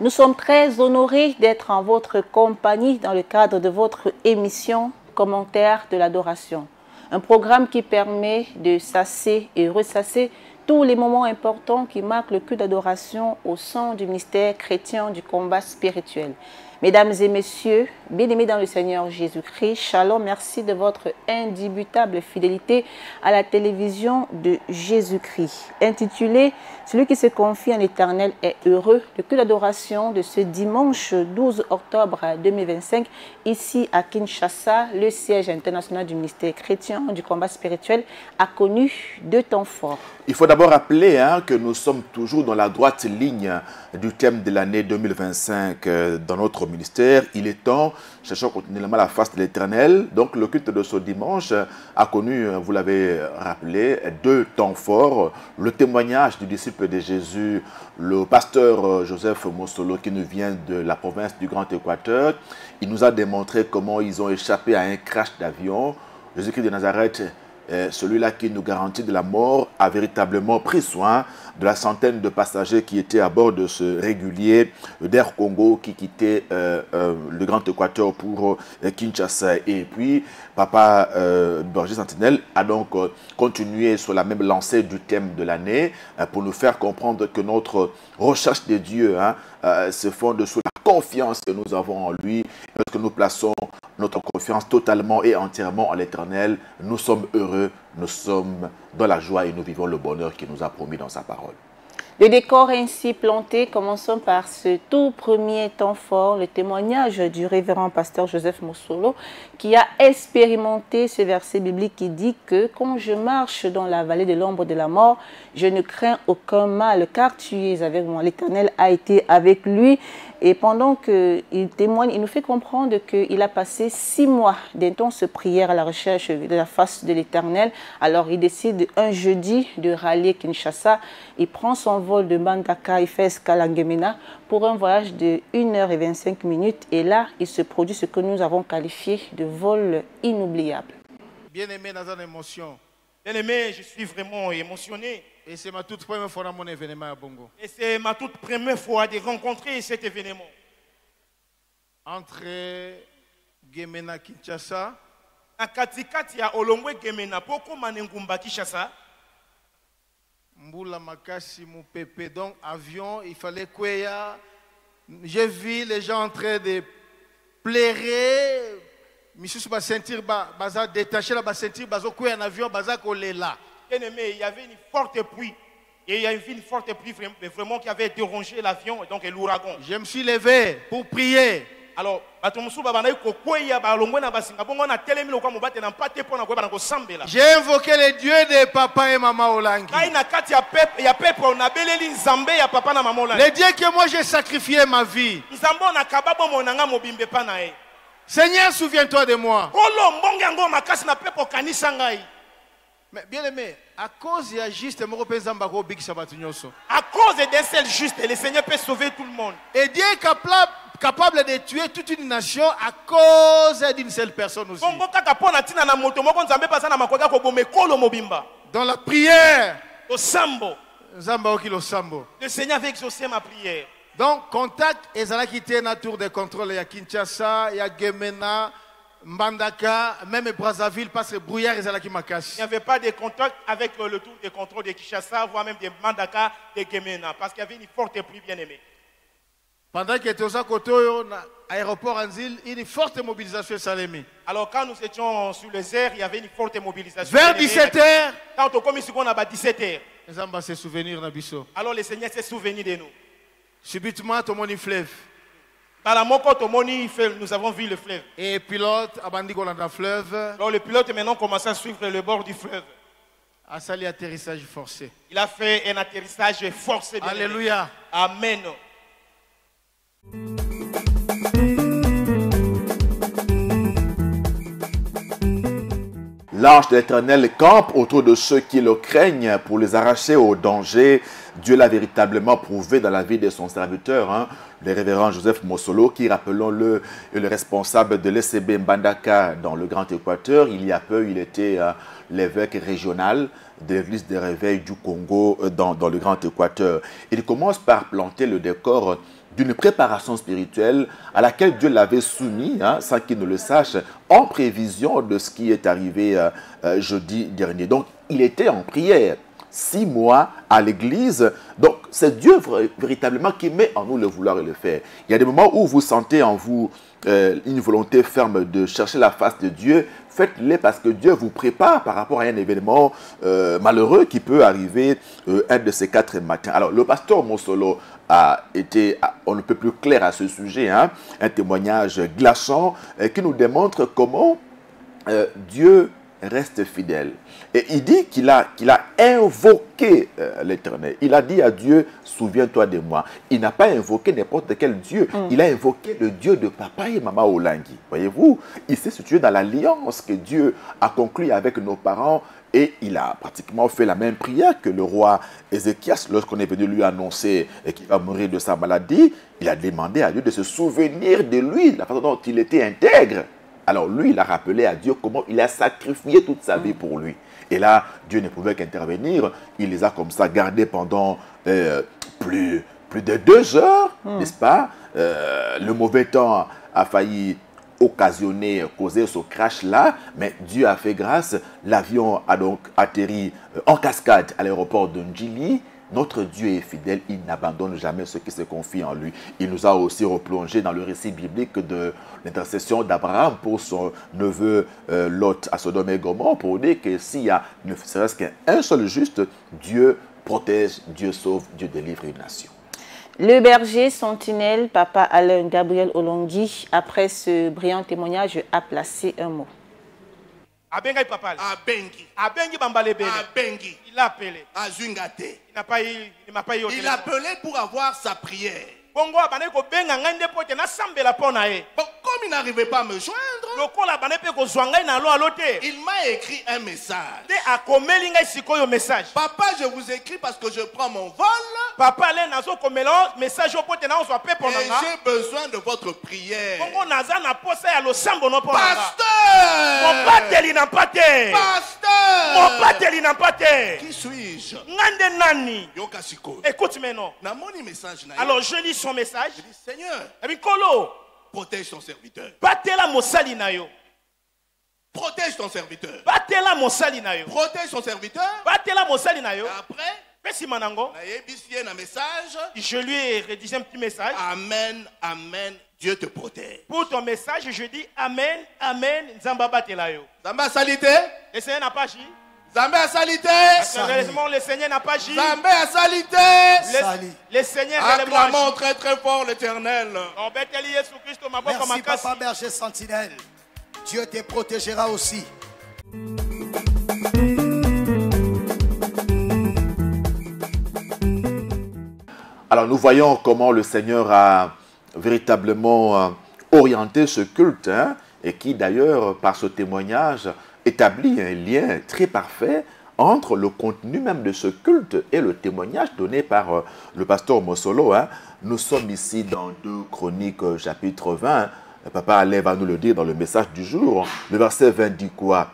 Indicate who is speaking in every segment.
Speaker 1: Nous sommes très honorés d'être en votre compagnie dans le cadre de votre émission Commentaire de l'adoration. Un programme qui permet de sasser et ressasser tous les moments importants qui marquent le culte d'adoration au sein du ministère chrétien du combat spirituel. Mesdames et messieurs, bien-aimés dans le Seigneur Jésus-Christ, shalom, merci de votre indubitable fidélité à la télévision de Jésus-Christ. Intitulé « Celui qui se confie en l'Éternel est heureux », le culte d'adoration de ce dimanche 12 octobre 2025, ici à Kinshasa, le siège international du ministère chrétien du combat spirituel a connu deux temps forts.
Speaker 2: Il faut d'abord rappeler que nous sommes toujours dans la droite ligne du thème de l'année 2025 dans notre ministère. Il est temps, cherchons continuellement la face de l'Éternel. Donc le culte de ce dimanche a connu, vous l'avez rappelé, deux temps forts. Le témoignage du disciple de Jésus, le pasteur Joseph Mosolo, qui nous vient de la province du Grand Équateur. Il nous a démontré comment ils ont échappé à un crash d'avion. Jésus-Christ de Nazareth, celui-là qui nous garantit de la mort, a véritablement pris soin de la centaine de passagers qui étaient à bord de ce régulier d'Air Congo qui quittait le Grand Équateur pour Kinshasa. Et puis, Papa Berger Sentinelle a donc continué sur la même lancée du thème de l'année pour nous faire comprendre que notre recherche de Dieu se fonde sur la confiance que nous avons en lui. Lorsque nous plaçons notre confiance totalement et entièrement en l'Éternel, nous sommes heureux, nous sommes dans la joie et nous vivons le bonheur qu'il nous a promis dans sa parole.
Speaker 1: Le décor ainsi planté, commençons par ce tout premier temps fort, le témoignage du révérend pasteur Joseph Mosolo, qui a expérimenté ce verset biblique qui dit que « Quand je marche dans la vallée de l'ombre de la mort, je ne crains aucun mal, car tu es avec moi. L'Éternel a été avec lui. » Et pendant qu'il témoigne, il nous fait comprendre qu'il a passé 6 mois d'intense prière à la recherche de la face de l'Éternel. Alors il décide un jeudi de rallier Kinshasa. Il prend son vol de Mbandaka, il fait escale à N'Djamena pour un voyage de 1h25. Et là, il se produit ce que nous avons qualifié de vol inoubliable.
Speaker 3: Bien-aimé dans une émotion.
Speaker 4: Bien-aimé, je suis vraiment émotionné.
Speaker 3: Et c'est ma toute première fois dans mon événement à Bongo.
Speaker 4: Et c'est ma toute première fois de rencontrer cet événement.
Speaker 3: Entre N'Djamena Kinshasa.
Speaker 4: En katikati ya Olongwe N'Djamena poko manengumba Kinshasa.
Speaker 3: Mboula Makasi Moupepe, donc avion, il fallait quoi. J'ai vu les gens en train de pleurer. Monsieur va sentir baza détaché la sentir bazo quoi en avion baza collé là.
Speaker 4: Bien-aimé, il y avait une forte pluie. Et il y avait une forte pluie vraiment qui avait dérangé l'avion, donc l'ouragan.
Speaker 3: Je me suis levé pour prier.
Speaker 4: Alors,
Speaker 3: j'ai invoqué les dieux de papa et maman Olangi. Les dieux que moi j'ai sacrifié ma vie. Seigneur, souviens-toi de moi. Mais bien aimé, à cause il y a juste
Speaker 4: à cause d'un seul juste, le Seigneur peut sauver tout le monde.
Speaker 3: Et Dieu est capable de tuer toute une nation à cause d'une seule personne aussi. Dans la prière,
Speaker 4: le
Speaker 3: Seigneur
Speaker 4: avait exaucé ma prière.
Speaker 3: Donc, contact, et ça a quitté la tour de contrôle. Il y a Kinshasa, il y a N'Djamena, Mbandaka, même Brazzaville, parce que brouillard et Zalaki Makas.
Speaker 4: Il n'y avait pas de contact avec le tour de contrôle de Kinshasa, voire même de Mbandaka, de N'Djamena, parce qu'il y avait une forte pluie, bien aimée.
Speaker 3: Pendant qu'il était au Koto, aéroport Anzil, une forte mobilisation Salemi.
Speaker 4: Alors, quand nous étions sur les airs, il y avait une forte mobilisation.
Speaker 3: Vers 17h.
Speaker 4: Quand on commence à 17h.
Speaker 3: Alors,
Speaker 4: le Seigneur s'est souvenu de nous.
Speaker 3: Subitement, tout le monde fleuve.
Speaker 4: Nous avons vu le fleuve.
Speaker 3: Et le pilote a bandit dans le fleuve.
Speaker 4: Alors le pilote maintenant commence à suivre le bord du fleuve.
Speaker 3: A sali atterrissage forcé.
Speaker 4: Il a fait un atterrissage forcé.
Speaker 3: Alléluia.
Speaker 4: Amen.
Speaker 2: L'ange de l'Éternel campe autour de ceux qui le craignent pour les arracher au danger. Dieu l'a véritablement prouvé dans la vie de son serviteur, le révérend Joseph Mosolo, qui, rappelons-le, est le responsable de l'ECB Mbandaka dans le Grand Équateur. Il y a peu, il était l'évêque régional de l'église des réveils du Congo dans le Grand Équateur. Il commence par planter le décor d'une préparation spirituelle à laquelle Dieu l'avait soumis, hein, sans qu'il ne le sache, en prévision de ce qui est arrivé jeudi dernier. Donc, il était en prière 6 mois à l'église. Donc, c'est Dieu véritablement qui met en nous le vouloir et le faire. Il y a des moments où vous sentez en vous une volonté ferme de chercher la face de Dieu. Faites-les parce que Dieu vous prépare par rapport à un événement malheureux qui peut arriver un de ces 4 matins. Alors, le pasteur Mosolo a été, on ne peut plus clair à ce sujet, hein, un témoignage glaçant qui nous démontre comment Dieu reste fidèle. Et il dit qu'il a invoqué l'Éternel. Il a dit à Dieu, souviens-toi de moi. Il n'a pas invoqué n'importe quel Dieu. Il a invoqué le Dieu de papa et maman Olangi. Voyez-vous, il s'est situé dans l'alliance que Dieu a conclue avec nos parents. Et il a pratiquement fait la même prière que le roi Ézéchias lorsqu'on est venu lui annoncer qu'il va mourir de sa maladie. Il a demandé à Dieu de se souvenir de lui, de la façon dont il était intègre. Alors lui, il a rappelé à Dieu comment il a sacrifié toute sa vie pour lui. Et là, Dieu ne pouvait qu'intervenir. Il les a comme ça gardés pendant plus de 2 heures, n'est-ce pas? Le mauvais temps a failli causer ce crash-là, mais Dieu a fait grâce. L'avion a donc atterri en cascade à l'aéroport de Ndjili. Notre Dieu est fidèle, il n'abandonne jamais ceux qui se confient en lui. Il nous a aussi replongé dans le récit biblique de l'intercession d'Abraham pour son neveu Lot à Sodome et Gomorrhe, pour dire que s'il y a ne serait-ce qu'un seul juste, Dieu protège, Dieu sauve, Dieu délivre une nation.
Speaker 1: Le berger sentinelle, papa Alain Gabriel Olongui, après ce brillant témoignage, a placé un mot.
Speaker 4: Abengi papa.
Speaker 3: Abengi.
Speaker 4: Abengi bambalebele.
Speaker 3: Abengi.
Speaker 4: Il a appelé.
Speaker 3: Azwingate.
Speaker 4: Il n'a pas eu au
Speaker 3: Il
Speaker 4: téléphone.
Speaker 3: a appelé pour avoir sa prière.
Speaker 4: Bongo abane ko benga ngande pote na sambela pona e.
Speaker 3: Bon, comme il n'arrivait pas à me joindre,
Speaker 4: Lokola bane pe ko zwanga na lo alote.
Speaker 3: il m'a écrit un message.
Speaker 4: De akomeli ngai sikoyo message.
Speaker 3: Papa, je vous écris parce que je prends mon vol
Speaker 4: Papa le nazo komela message au pote na on soit pe
Speaker 3: et
Speaker 4: pona nga.
Speaker 3: j'ai besoin de votre prière.
Speaker 4: Bongo naza na posa ya lo sambo no pona nga.
Speaker 3: Pasteur!
Speaker 4: Mon bateli na pate.
Speaker 3: Pasteur!
Speaker 4: Mon bateli na pate.
Speaker 3: Qui suis-je?
Speaker 4: Ngande nani.
Speaker 3: Yoka Siko.
Speaker 4: Écoute maintenant.
Speaker 3: Na moni message na.
Speaker 4: Alors je lis son message.
Speaker 3: Je dis, Seigneur,
Speaker 4: Et puis kolo.
Speaker 3: protège ton serviteur.
Speaker 4: Batela mosali na yo.
Speaker 3: Protège ton serviteur.
Speaker 4: Batela mosali na yo.
Speaker 3: Protège ton serviteur.
Speaker 4: Batela mosali na yo.
Speaker 3: Après,
Speaker 4: Pesi manango.
Speaker 3: na yebisi na message.
Speaker 4: Je lui ai rédigé un petit message.
Speaker 3: Amen, amen. Dieu te protège.
Speaker 4: Pour ton message, je dis Amen, Amen, Nzamba batela yo.
Speaker 3: Zamba salité.
Speaker 4: Le Seigneur n'a pas agi.
Speaker 3: Zamba salité.
Speaker 4: Réellement, le Seigneur n'a pas agi.
Speaker 3: Zamba salité.
Speaker 4: Le Seigneur réellement
Speaker 3: Acclamons
Speaker 4: agi.
Speaker 3: très très fort l'Éternel.
Speaker 4: On beteli Yesu Christo maboko
Speaker 5: Merci
Speaker 4: makasi.
Speaker 5: papa berger sentinelle. Dieu te protégera aussi.
Speaker 2: Alors nous voyons comment le Seigneur a véritablement orienté ce culte, hein, et qui d'ailleurs par ce témoignage établit un lien très parfait entre le contenu même de ce culte et le témoignage donné par le pasteur Mosolo. Hein. Nous sommes ici dans 2 Chroniques chapitre 20. Papa Alain va nous le dire dans le message du jour. Le verset 20 dit quoi?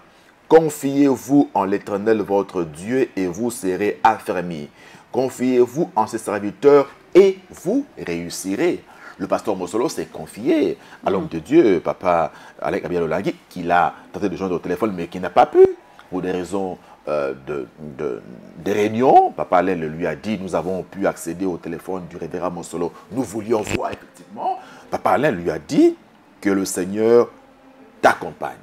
Speaker 2: Confiez-vous en l'Éternel votre Dieu et vous serez affermis. Confiez-vous en ses serviteurs et vous réussirez. Le pasteur Mosolo s'est confié à l'homme de Dieu, papa Alain Gabriel Olangui, qu'il a tenté de joindre au téléphone, mais qui n'a pas pu, pour des raisons de réunion. Papa Alain le lui a dit, nous avons pu accéder au téléphone du révérend Mosolo. Nous voulions voir effectivement. Papa Alain lui a dit que le Seigneur t'accompagne,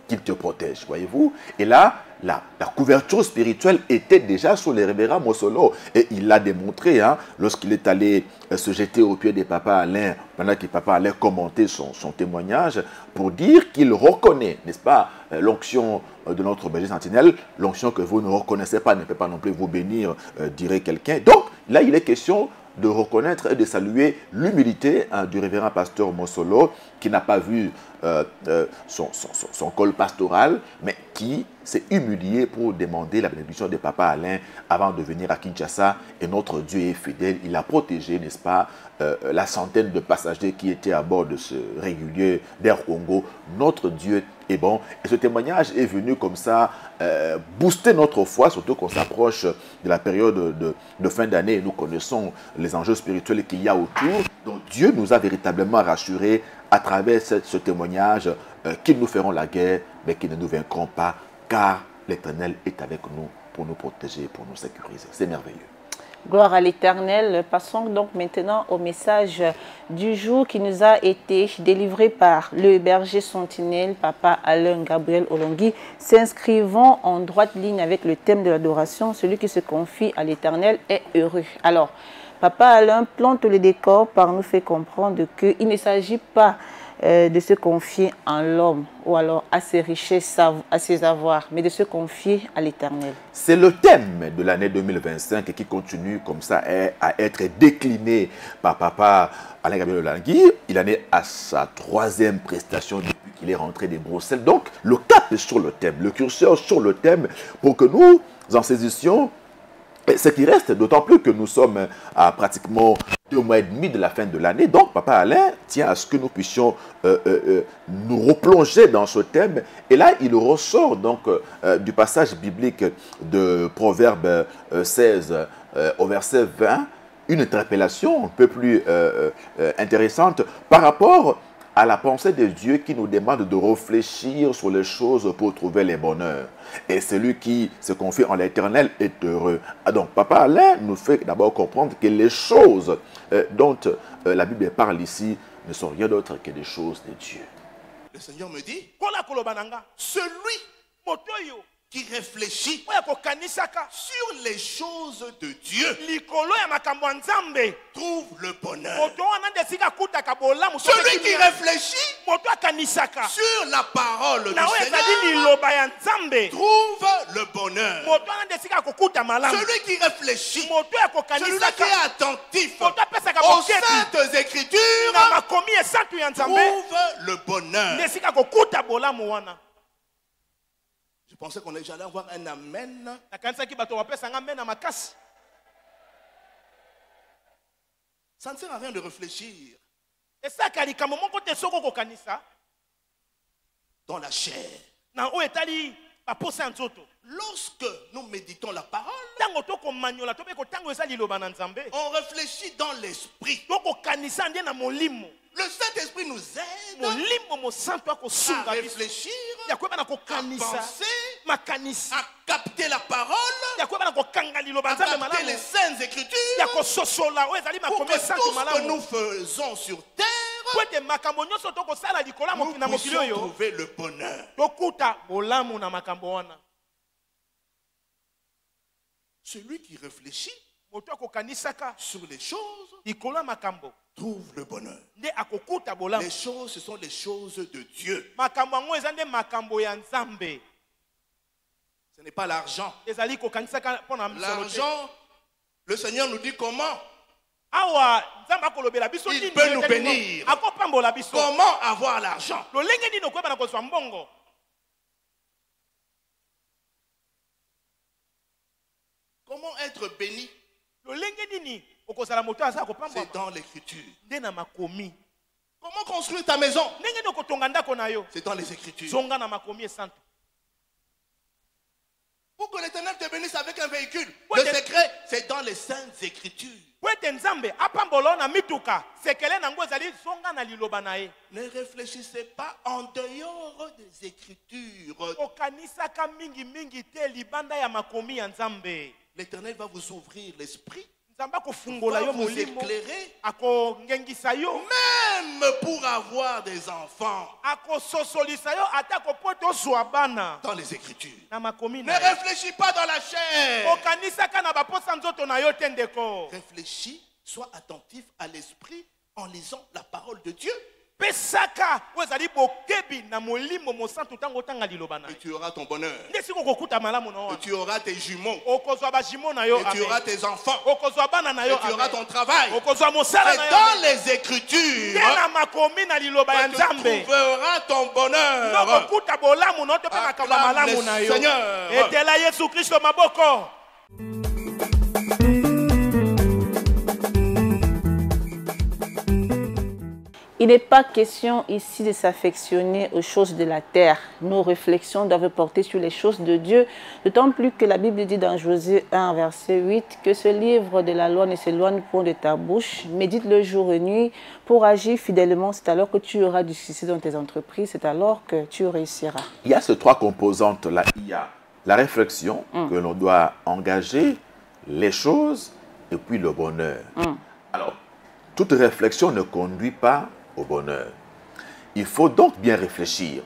Speaker 2: qu'il te protège, voyez-vous. Et là, la couverture spirituelle était déjà sur les révérends Mosolo. Et il l'a démontré hein, lorsqu'il est allé se jeter aux pieds de Papa Alain, pendant que Papa Alain commentait son témoignage, pour dire qu'il reconnaît, n'est-ce pas, l'onction de notre berger sentinelle, l'onction que vous ne reconnaissez pas ne peut pas non plus vous bénir, dirait quelqu'un. Donc, là, il est question de reconnaître et de saluer l'humilité hein, du révérend pasteur Mosolo, qui n'a pas vu son col pastoral, mais qui s'est humilié pour demander la bénédiction de Papa Alain avant de venir à Kinshasa. Et notre Dieu est fidèle. Il a protégé, n'est-ce pas, la centaine de passagers qui étaient à bord de ce régulier d'Air Congo. Notre Dieu est bon. Et ce témoignage est venu comme ça booster notre foi, surtout qu'on s'approche de la période de fin d'année. Nous connaissons les enjeux spirituels qu'il y a autour. Donc Dieu nous a véritablement rassurés à travers ce témoignage qu'ils nous feront la guerre, mais qu'ils ne nous vaincront pas, car l'Éternel est avec nous pour nous protéger, pour nous sécuriser. C'est merveilleux.
Speaker 1: Gloire à l'Éternel. Passons donc maintenant au message du jour qui nous a été délivré par le berger sentinelle, Papa Alain Gabriel Olongui, s'inscrivant en droite ligne avec le thème de l'adoration. Celui qui se confie à l'Éternel est heureux. Alors, Papa Alain plante le décor par nous fait comprendre qu'il ne s'agit pas de se confier en l'homme ou alors à ses richesses, à ses avoirs, mais de se confier à l'Éternel.
Speaker 2: C'est le thème de l'année 2025 qui continue comme ça à être décliné par Papa Alain Gabriel Olongui. Il en est à sa 3e prestation depuis qu'il est rentré de Bruxelles. Donc, le cap est sur le thème, le curseur sur le thème pour que nous en saisissions ce qui reste, d'autant plus que nous sommes à pratiquement 2 mois et demi de la fin de l'année. Donc, Papa Alain tient à ce que nous puissions nous replonger dans ce thème. Et là, il ressort donc du passage biblique de Proverbe 16 au verset 20, une interpellation un peu plus intéressante par rapport à la pensée de Dieu qui nous demande de réfléchir sur les choses pour trouver les bonheurs. Et celui qui se confie en l'Éternel est heureux. Donc, Papa Alain nous fait d'abord comprendre que les choses dont la Bible parle ici ne sont rien d'autre que des choses de Dieu.
Speaker 5: Le Seigneur me dit, celui qui réfléchit sur les choses de Dieu trouve le bonheur. Celui qui réfléchit sur la parole du Seigneur trouve le bonheur. Celui qui réfléchit, celui qui est attentif aux saintes écritures trouve le bonheur. Je pensais qu'on allait avoir un amen. Ça ne sert à rien de réfléchir dans la chair. Lorsque nous méditons la parole, on réfléchit dans l'esprit. Le Saint-Esprit nous aide à réfléchir, à penser, à capter la parole, à capter les saintes écritures, pour que tout ce que nous faisons sur terre, nous puissions trouver le bonheur. Celui qui réfléchit sur les choses trouve le bonheur. Les choses, ce sont les choses de Dieu. Ce n'est pas l'argent. L'argent, le Seigneur nous dit comment il peut nous bénir. Comment avoir l'argent? Comment être béni? C'est dans l'écriture. Comment construire ta maison? C'est dans les écritures. Pour que l'Éternel te bénisse avec un véhicule, le secret, c'est dans les saintes écritures. Ne réfléchissez pas en dehors des écritures. L'Éternel va vous ouvrir l'esprit, va vous éclairer, même pour avoir des enfants. Dans les écritures. Ne réfléchis pas dans la chair. Réfléchis, sois attentif à l'esprit en lisant la parole de Dieu.
Speaker 4: pesaka wezali bokebi na molimo mosantu tango tanga liloba na.
Speaker 5: Et tu auras ton bonheur.
Speaker 4: Ndesi kokuta malamu na
Speaker 5: Et
Speaker 4: wana.
Speaker 5: tu auras tes jumeaux.
Speaker 4: Okozwa ba jumeaux na yo.
Speaker 5: Et tu auras tes enfants.
Speaker 4: Okozwa bana na yo.
Speaker 5: Et tu auras ton travail.
Speaker 4: Okozwa mosala na
Speaker 5: Et
Speaker 4: yo.
Speaker 5: dans les Écritures,
Speaker 4: Tena makomi na liloba ya
Speaker 5: tu
Speaker 4: Nzambe.
Speaker 5: trouveras ton bonheur.
Speaker 4: Nokokuta bolamu no to pe makamba malamu na yo.
Speaker 5: Seigneur.
Speaker 4: Etela Yesu Kristo maboko.
Speaker 1: Il n'est pas question ici de s'affectionner aux choses de la terre. Nos réflexions doivent porter sur les choses de Dieu, d'autant plus que la Bible dit dans Josué 1, verset 8, que ce livre de la loi ne s'éloigne point de ta bouche. Médite-le jour et nuit pour agir fidèlement. C'est alors que tu auras du succès dans tes entreprises. C'est alors que tu réussiras.
Speaker 2: Il y a ces trois composantes-là. Il y a la réflexion que l'on doit engager, les choses et puis le bonheur. Alors, toute réflexion ne conduit pas au bonheur. Il faut donc bien réfléchir.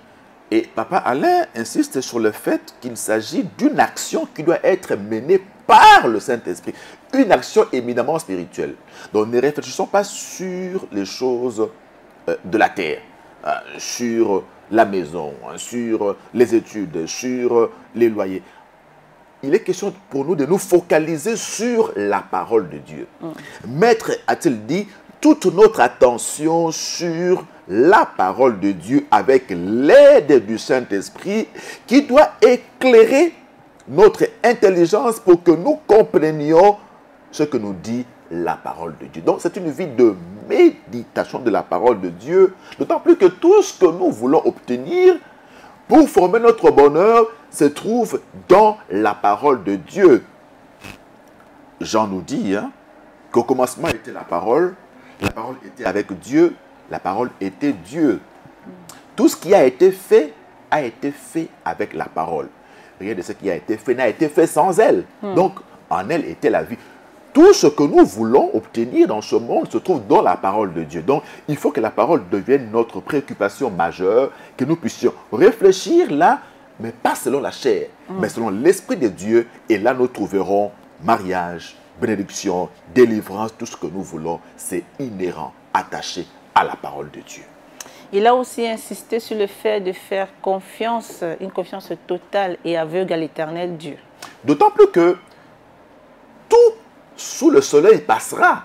Speaker 2: Et Papa Alain insiste sur le fait qu'il s'agit d'une action qui doit être menée par le Saint-Esprit. Une action éminemment spirituelle. Donc ne réfléchissons pas sur les choses de la terre, sur la maison, sur les études, sur les loyers. Il est question pour nous de nous focaliser sur la parole de Dieu. Maître a-t-il dit toute notre attention sur la parole de Dieu avec l'aide du Saint-Esprit qui doit éclairer notre intelligence pour que nous comprenions ce que nous dit la parole de Dieu. Donc c'est une vie de méditation de la parole de Dieu, d'autant plus que tout ce que nous voulons obtenir pour former notre bonheur se trouve dans la parole de Dieu. Jean nous dit qu'au commencement était la parole était avec Dieu, la parole était Dieu. Tout ce qui a été fait avec la parole. Rien de ce qui a été fait n'a été fait sans elle. Donc, en elle était la vie. Tout ce que nous voulons obtenir dans ce monde se trouve dans la parole de Dieu. Donc, il faut que la parole devienne notre préoccupation majeure, que nous puissions réfléchir là, mais pas selon la chair, mais selon l'Esprit de Dieu. Et là, nous trouverons mariage, bénédiction, délivrance, tout ce que nous voulons, c'est inhérent, attaché à la parole de Dieu.
Speaker 1: Il a aussi insisté sur le fait de faire confiance, une confiance totale et aveugle à l'Éternel Dieu.
Speaker 2: D'autant plus que tout sous le soleil passera.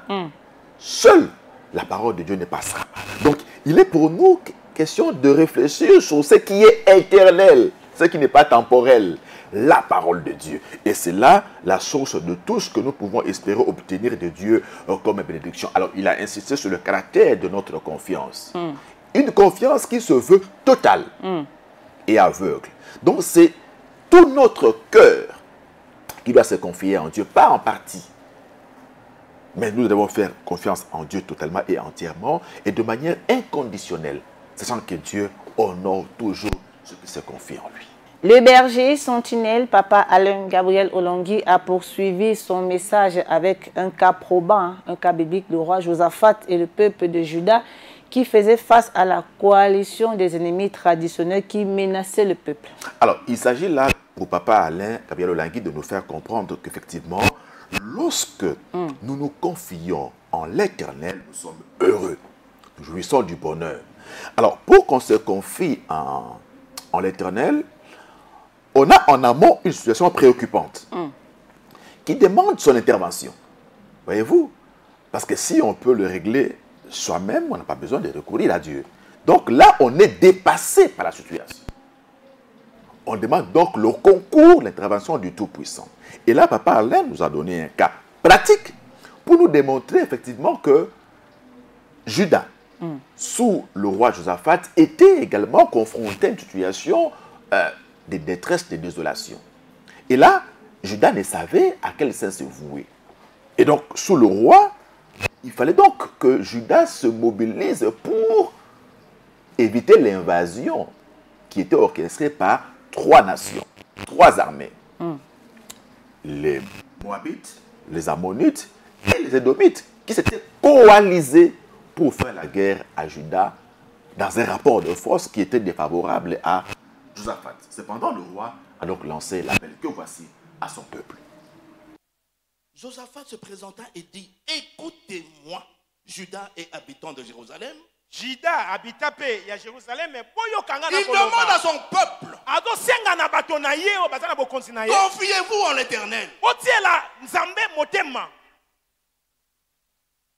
Speaker 2: Seule la parole de Dieu ne passera pas. Donc, il est pour nous question de réfléchir sur ce qui est éternel, ce qui n'est pas temporel. La parole de Dieu. Et c'est là la source de tout ce que nous pouvons espérer obtenir de Dieu comme bénédiction. Alors, il a insisté sur le caractère de notre confiance. Une confiance qui se veut totale et aveugle. Donc, c'est tout notre cœur qui doit se confier en Dieu, pas en partie. Mais nous devons faire confiance en Dieu totalement et entièrement et de manière inconditionnelle, sachant que Dieu honore toujours ce qui se confie en lui.
Speaker 1: Le berger sentinelle, Papa Alain Gabriel Olongui, a poursuivi son message avec un cas probant, un cas biblique du roi Josaphat et le peuple de Juda qui faisait face à la coalition des ennemis traditionnels qui menaçaient le peuple.
Speaker 2: Alors, il s'agit là, pour Papa Alain Gabriel Olongui, de nous faire comprendre qu'effectivement, lorsque nous nous confions en l'Éternel, nous sommes heureux, nous jouissons du bonheur. Alors, pour qu'on se confie en l'Éternel, on a en amont une situation préoccupante qui demande son intervention. Voyez-vous? Parce que si on peut le régler soi-même, on n'a pas besoin de recourir à Dieu. Donc là, on est dépassé par la situation. On demande donc le concours, l'intervention du Tout-Puissant. Et là, Papa Alain nous a donné un cas pratique pour nous démontrer effectivement que Juda, sous le roi Josaphat, était également confronté à une situation de détresse, de désolation. Et là, Juda ne savait à quel sens se vouer. Et donc, sous le roi, il fallait donc que Juda se mobilise pour éviter l'invasion qui était orchestrée par 3 nations, 3 armées. Les Moabites, les Ammonites et les Édomites, qui s'étaient coalisés pour faire la guerre à Juda dans un rapport de force qui était défavorable à Josaphat. Cependant, le roi a donc lancé l'appel que voici à son peuple.
Speaker 5: Josaphat se présenta et dit, écoutez-moi, Juda et habitants de Jérusalem,
Speaker 4: Juda habita pe ya Jérusalem boyo kanga na
Speaker 5: Il demande à son peuple,
Speaker 4: ado senga na bato na ye o bazana bokonzi na ye
Speaker 5: confiez-vous en l'Éternel.
Speaker 4: otiela nzambe motema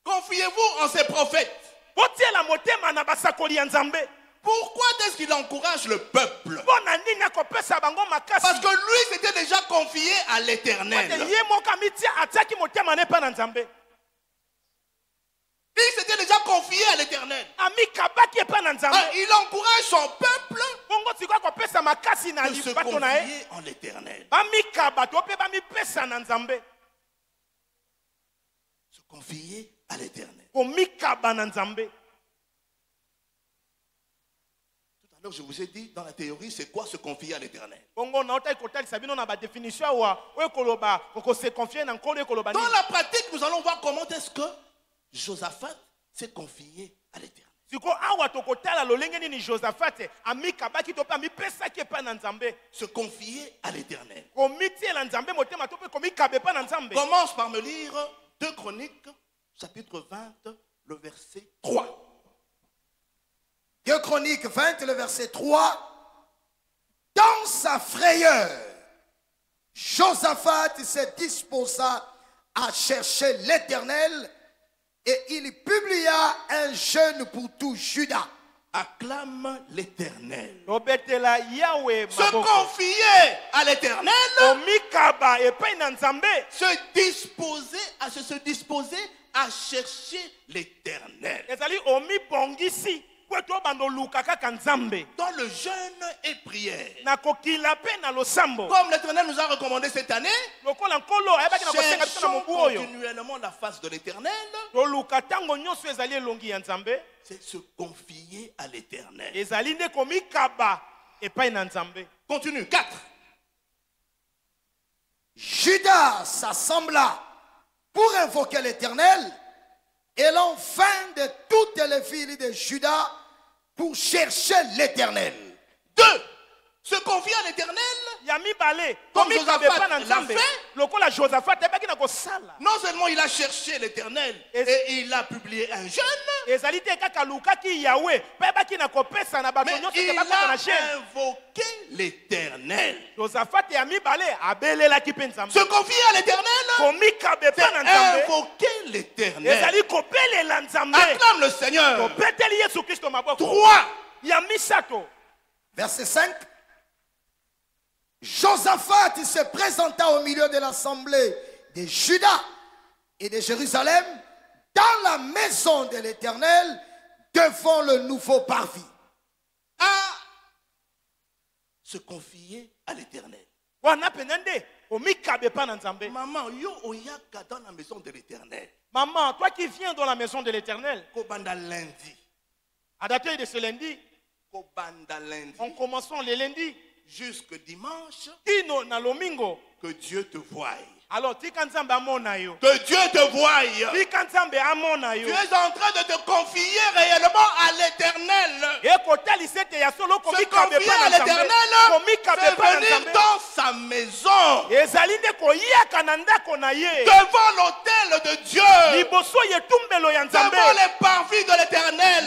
Speaker 5: Confiez-vous en ses prophètes.
Speaker 4: otiela motema na basakoli ya nzambe.
Speaker 5: Pourquoi est-ce qu'il encourage le peuple?
Speaker 4: Bona nini akopesa bango makasi
Speaker 5: Parce que lui s'était déjà confié à l'Éternel.
Speaker 4: ye moka mitia ataki motema ne pa na nzambe.
Speaker 5: Il s'était déjà confié à l'Éternel.
Speaker 4: Ami kabaki pa na nzambe.
Speaker 5: Il encourage son peuple
Speaker 4: bongo tiko kopesa makasi na
Speaker 5: de se
Speaker 4: libato na ye.
Speaker 5: confier en l'Éternel.
Speaker 4: Ami kabato pe ba mi pesa na nzambe.
Speaker 5: Se confier à l'Éternel.
Speaker 4: Ko mi kaba na nzambe.
Speaker 5: Alors je vous ai dit, dans la théorie, c'est quoi se confier à l'Éternel?
Speaker 4: Dans la
Speaker 5: pratique, nous allons voir comment est-ce que Josaphat s'est confié à l'Éternel. Se confier à l'Éternel. Commence par me lire 2 Chroniques, chapitre 20, le verset 3.
Speaker 6: 2 Chroniques 20, le verset 3. Dans sa frayeur, Josaphat se disposa à chercher l'Éternel et il publia un jeûne pour tout Juda.
Speaker 5: Acclame l'Éternel.
Speaker 4: Se
Speaker 5: confier à l'Éternel. Se disposer à chercher l'Éternel. Dans le jeûne et prière. Comme l'Éternel nous a recommandé cette année, cherchons continuellement la face de l'Éternel. C'est se confier à l'Éternel. Continue. 4.
Speaker 6: Judas s'assembla pour invoquer l'Éternel et l'enfant de toutes les filles de Juda pour chercher l'Éternel.
Speaker 5: 2. Se confier à l'Éternel. Comme Josaphat l'a fait. Non seulement il a cherché l'Éternel et il a publié un jeûne, mais il a invoqué l'Éternel. Se confier à l'Éternel, c'est invoquer l'Éternel. Acclame le Seigneur. 3.
Speaker 6: Verset 5. Josaphat se présenta au milieu de l'assemblée de Juda et de Jérusalem dans la maison de l'Éternel devant le nouveau parvis.
Speaker 5: Se confier à l'Éternel. Maman, yo oyaka dans la maison de l'Éternel.
Speaker 4: Maman, toi qui viens dans la maison de l'Éternel,
Speaker 5: Kobanda lundi.
Speaker 4: À dater de ce lundi,
Speaker 5: Kobanda lundi.
Speaker 4: en commençant le lundi,
Speaker 5: jusque dimanche,
Speaker 4: que
Speaker 5: Dieu te voie.
Speaker 4: Alors, que
Speaker 5: Dieu te voie. Tu es en train de te confier réellement à l'Éternel. Se confier à l'Éternel, c'est venir dans sa maison, devant l'autel de Dieu, devant les parvis de l'Éternel.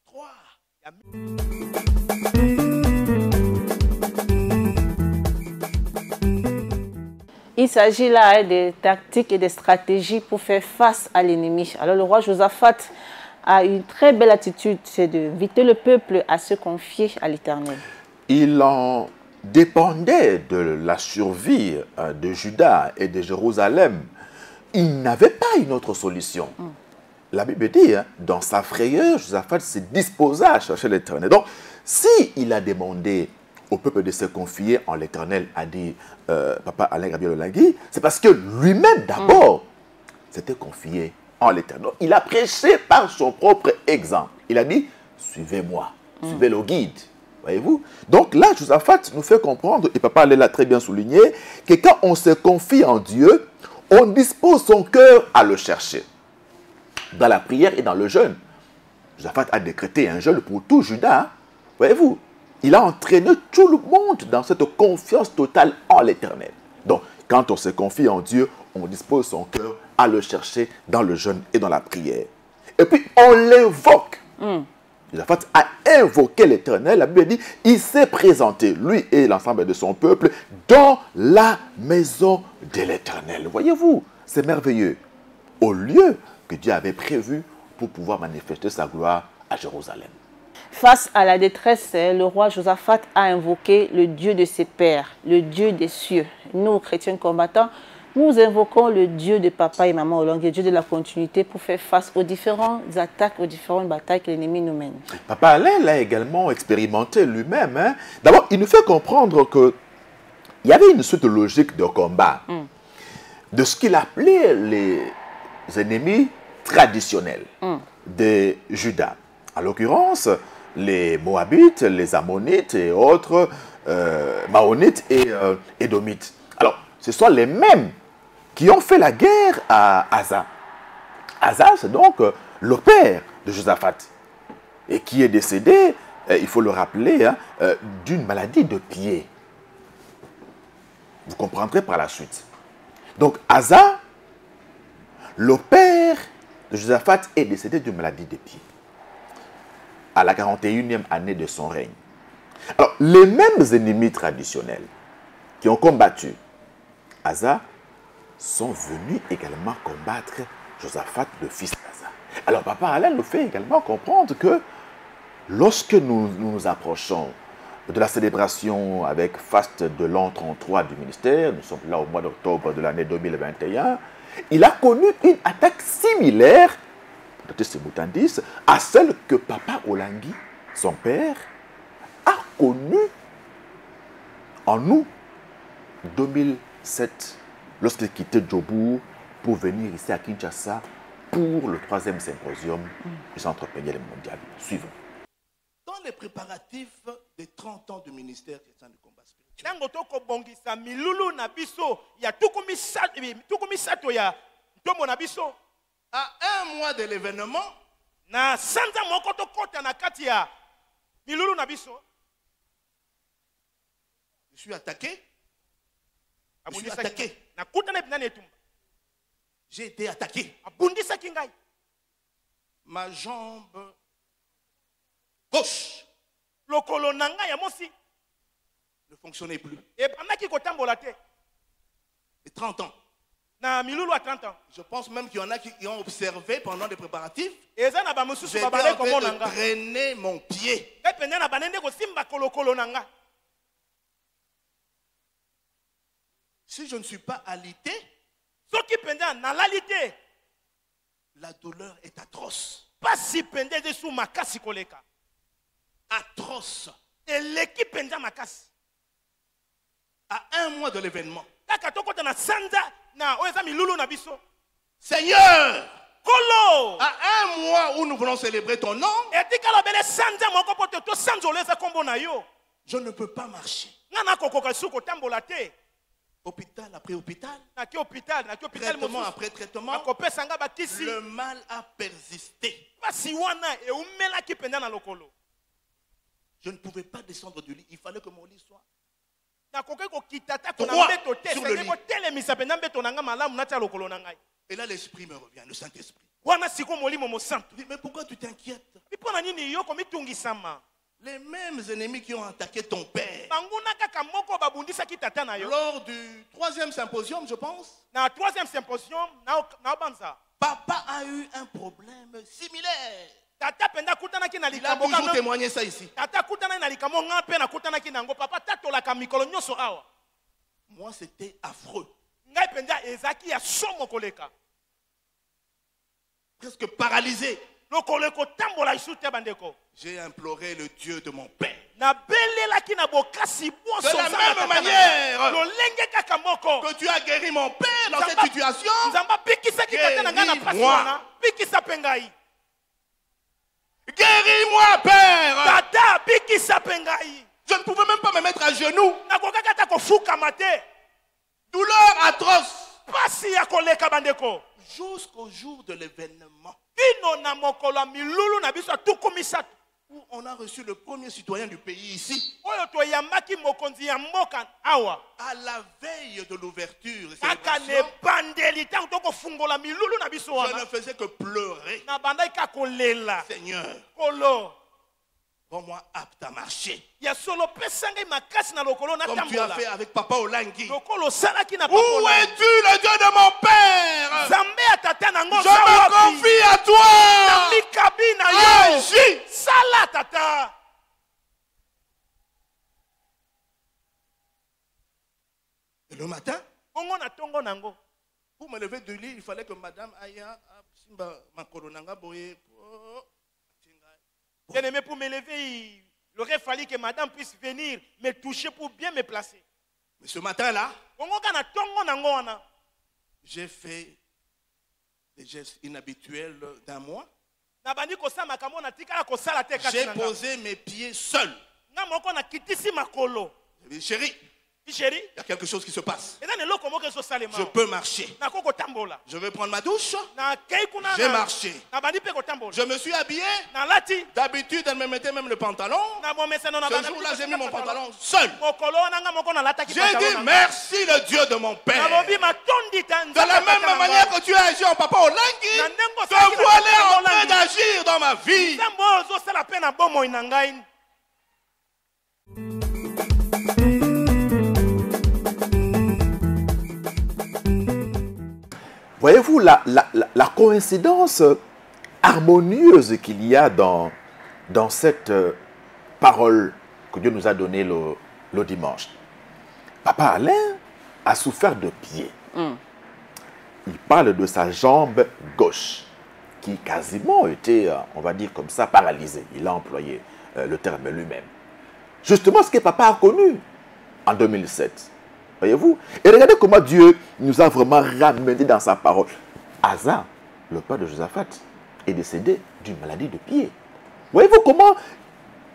Speaker 5: 3.
Speaker 1: Il s'agit là des tactiques et des stratégies pour faire face à l'ennemi. Alors le roi Josaphat a une très belle attitude, c'est d'inviter le peuple à se confier à l'Éternel.
Speaker 2: Il en dépendait de la survie de Juda et de Jérusalem. Il n'avait pas une autre solution. La Bible dit, dans sa frayeur, Josaphat se disposa à chercher l'Éternel. Donc, s'il a demandé au peuple de se confier en l'Éternel, a dit Papa Alain Gabriel Olagui, c'est parce que lui-même d'abord s'était confié en l'Éternel. Il a prêché par son propre exemple. Il a dit, suivez-moi, suivez le guide. Voyez-vous? Donc là, Josaphat nous fait comprendre, et Papa Alain l'a très bien souligné, que quand on se confie en Dieu, on dispose son cœur à le chercher. Dans la prière et dans le jeûne. Josaphat a décrété un jeûne pour tout Juda. Voyez-vous? Il a entraîné tout le monde dans cette confiance totale en l'Éternel. Donc, quand on se confie en Dieu, on dispose son cœur à le chercher dans le jeûne et dans la prière. Et puis on l'invoque. Josaphat a invoqué l'Éternel. La Bible dit, il s'est présenté, lui et l'ensemble de son peuple, dans la maison de l'Éternel. Voyez-vous, c'est merveilleux. Au lieu que Dieu avait prévu pour pouvoir manifester sa gloire à Jérusalem.
Speaker 1: Face à la détresse, le roi Josaphat a invoqué le Dieu de ses pères, le Dieu des cieux. Nous, chrétiens combattants, nous invoquons le Dieu de papa et maman Olong, le Dieu de la continuité pour faire face aux différentes attaques, aux différentes batailles que l'ennemi nous mène.
Speaker 2: Papa Alain l'a également expérimenté lui-même. Hein. D'abord, il nous fait comprendre qu'il y avait une suite logique de combat de ce qu'il appelait les ennemis traditionnels de Juda. En l'occurrence, les Moabites, les Ammonites et autres, Maonites et Édomites. Alors, ce sont les mêmes qui ont fait la guerre à Asa. Asa, c'est donc le père de Josaphat et qui est décédé, il faut le rappeler, hein, d'une maladie de pied. Vous comprendrez par la suite. Donc, Asa, le père de Josaphat, est décédé d'une maladie de pied à la 41e année de son règne. Alors, les mêmes ennemis traditionnels qui ont combattu Asa sont venus également combattre Josaphat, le fils d'Asa. Alors, Papa Alain nous fait également comprendre que lorsque nous nous approchons de la célébration avec faste de l'an 33 du ministère, nous sommes là au mois d'octobre de l'année 2021, il a connu une attaque similaire à celle que Papa Olangui, son père, a connue en août 2007, lorsqu'il quittait Djobourg pour venir ici à Kinshasa pour le 3e symposium du Centre péniel mondial. Suivons.
Speaker 5: Dans les préparatifs des 30 ans du ministère chrétien du combat spirituel, à un mois de l'événement, je suis attaqué. J'ai été attaqué. Ma jambe gauche ne fonctionnait plus. Et 30 ans. Je pense même qu'il y en a qui ont observé pendant les préparatifs. J'ai été en train de traîner mon pied. Si je ne suis pas alité, la douleur est atroce. Atroce. À un mois de l'événement. Seigneur, à un mois où nous voulons célébrer ton nom, je ne peux pas marcher. Hôpital après hôpital, traitement après traitement, le mal a persisté. Je ne pouvais pas descendre du lit. Il fallait que mon lit soit droit sur le lit. Et là, l'esprit me revient, le Saint-Esprit. Mais pourquoi tu t'inquiètes? Les mêmes ennemis qui ont attaqué ton père lors du 3e symposium, je pense, papa a eu un problème similaire. Il a toujours témoigné ça ici. Moi, c'était affreux. Presque paralysé. J'ai imploré le Dieu de mon père. De la même manière que tu as guéri mon père dans cette situation, guéris-moi. Guéris-moi, Père. Je ne pouvais même pas me mettre à genoux. Douleur atroce. Jusqu'au jour de l'événement. on a reçu le premier citoyen du pays ici.
Speaker 4: À
Speaker 5: la veille de l'ouverture, je ne faisais que pleurer. Seigneur, rends-moi apte à marcher. Comme tu as fait avec Papa Olangi. Où es-tu, le Dieu de mon Père? Je me confie à toi. Agis. Et le matin, pour me lever du lit, il fallait que Madame aille à ma coronanga boye.
Speaker 4: Bien-aimé, pour me lever, il aurait fallu que Madame puisse venir me toucher pour bien me placer.
Speaker 5: Mais ce matin-là, j'ai fait des gestes inhabituels d'un mois. J'ai posé mes pieds seul. J'ai dit, chérie, il y a quelque chose qui se passe. Je peux marcher. Je vais prendre ma douche. J'ai marché. Je me suis habillé. D'habitude, elle me mettait même le pantalon. Ce jour-là, j'ai mis mon pantalon seul. J'ai dit merci le Dieu de mon Père. De la même manière que tu as agi en Papa Olangi, te voilà en train d'agir dans ma vie.
Speaker 2: Voyez-vous la coïncidence harmonieuse qu'il y a dans cette parole que Dieu nous a donnée le dimanche. Papa Alain a souffert de pied. Il parle de sa jambe gauche qui quasiment était, on va dire comme ça, paralysée. Il a employé le terme lui-même. Justement ce que papa a connu en 2007. Voyez-vous? Et regardez comment Dieu nous a vraiment ramené dans sa parole. Asa, le père de Josaphat, est décédé d'une maladie de pied. Voyez-vous comment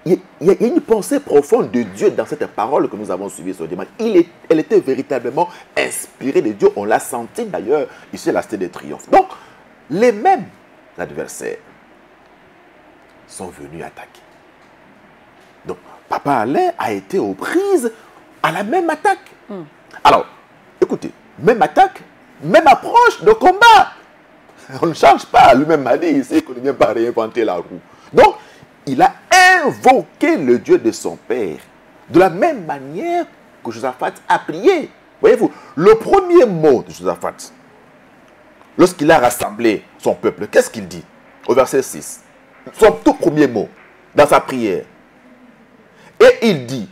Speaker 2: il y a une pensée profonde de Dieu dans cette parole que nous avons suivie ce dimanche. Elle était véritablement inspirée de Dieu. On l'a senti d'ailleurs ici à la Cité des Triomphes. Donc, les mêmes adversaires sont venus attaquer. Donc, Papa Alain a été aux prises à la même attaque. Alors, écoutez, même attaque, même approche de combat. On ne change pas. Lui-même m'a dit ici qu'on ne vient pas réinventer la roue. Donc, il a invoqué le Dieu de son père de la même manière que Josaphat a prié. Voyez-vous, le premier mot de Josaphat, lorsqu'il a rassemblé son peuple, qu'est-ce qu'il dit? Au verset 6, son tout premier mot dans sa prière. Et il dit,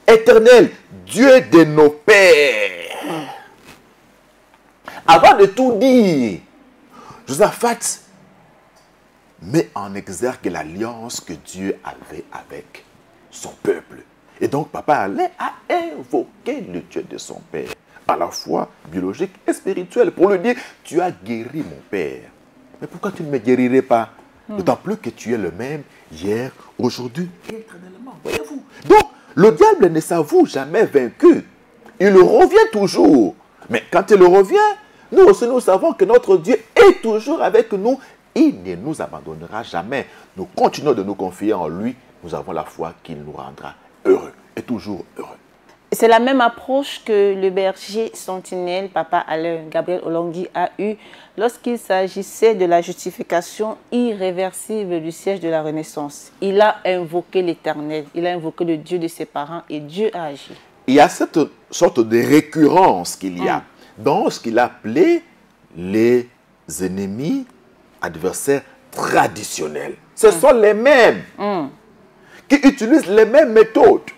Speaker 2: Éternel, Dieu de nos pères. Avant de tout dire, Josaphat met en exergue l'alliance que Dieu avait avec son peuple. Et donc, Papa Alain a invoqué le Dieu de son père, à la fois biologique et spirituel, pour lui dire, tu as guéri mon père. Mais pourquoi tu ne me guérirais pas? D'autant plus que tu es le même hier, aujourd'hui et éternellement. Voyez-vous? Donc, le diable ne s'avoue jamais vaincu. Il revient toujours. Mais quand il revient, nous aussi nous savons que notre Dieu est toujours avec nous. Il ne nous abandonnera jamais. Nous continuons de nous confier en lui. Nous avons la foi qu'il nous rendra heureux et toujours heureux.
Speaker 1: C'est la même approche que le berger sentinelle, Papa Alain Gabriel Olangi, a eue lorsqu'il s'agissait de la justification irréversible du siège de la Renaissance. Il a invoqué l'Éternel, il a invoqué le Dieu de ses parents et Dieu a agi.
Speaker 2: Il y a cette sorte de récurrence qu'il y a dans ce qu'il a appelé les ennemis, adversaires traditionnels. Ce sont les mêmes qui utilisent les mêmes méthodes,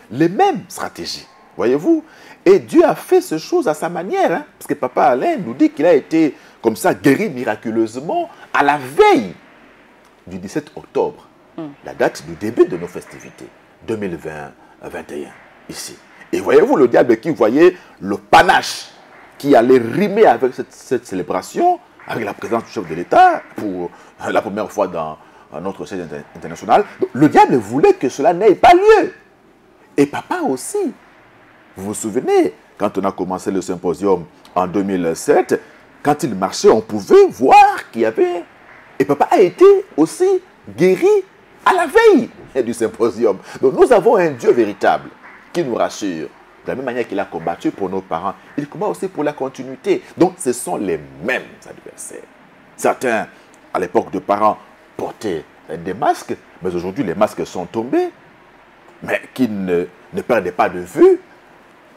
Speaker 2: les mêmes stratégies. Voyez-vous? Et Dieu a fait ces choses à sa manière. Parce que Papa Alain nous dit qu'il a été comme ça guéri miraculeusement à la veille du 17 octobre. La date du début de nos festivités. 2020-21 ici. Et voyez-vous le diable qui voyait le panache qui allait rimer avec cette célébration, avec la présence du chef de l'État pour la première fois dans notre siège international. Donc, le diable voulait que cela n'ait pas lieu. Et papa aussi. Vous vous souvenez, quand on a commencé le symposium en 2007, quand il marchait, on pouvait voir qu'il y avait... Et papa a été aussi guéri à la veille du symposium. Donc nous avons un Dieu véritable qui nous rassure. De la même manière qu'il a combattu pour nos parents, il combat aussi pour la continuité. Donc ce sont les mêmes adversaires. Certains, à l'époque de parents, portaient des masques, mais aujourd'hui les masques sont tombés. Mais qui ne perdait pas de vue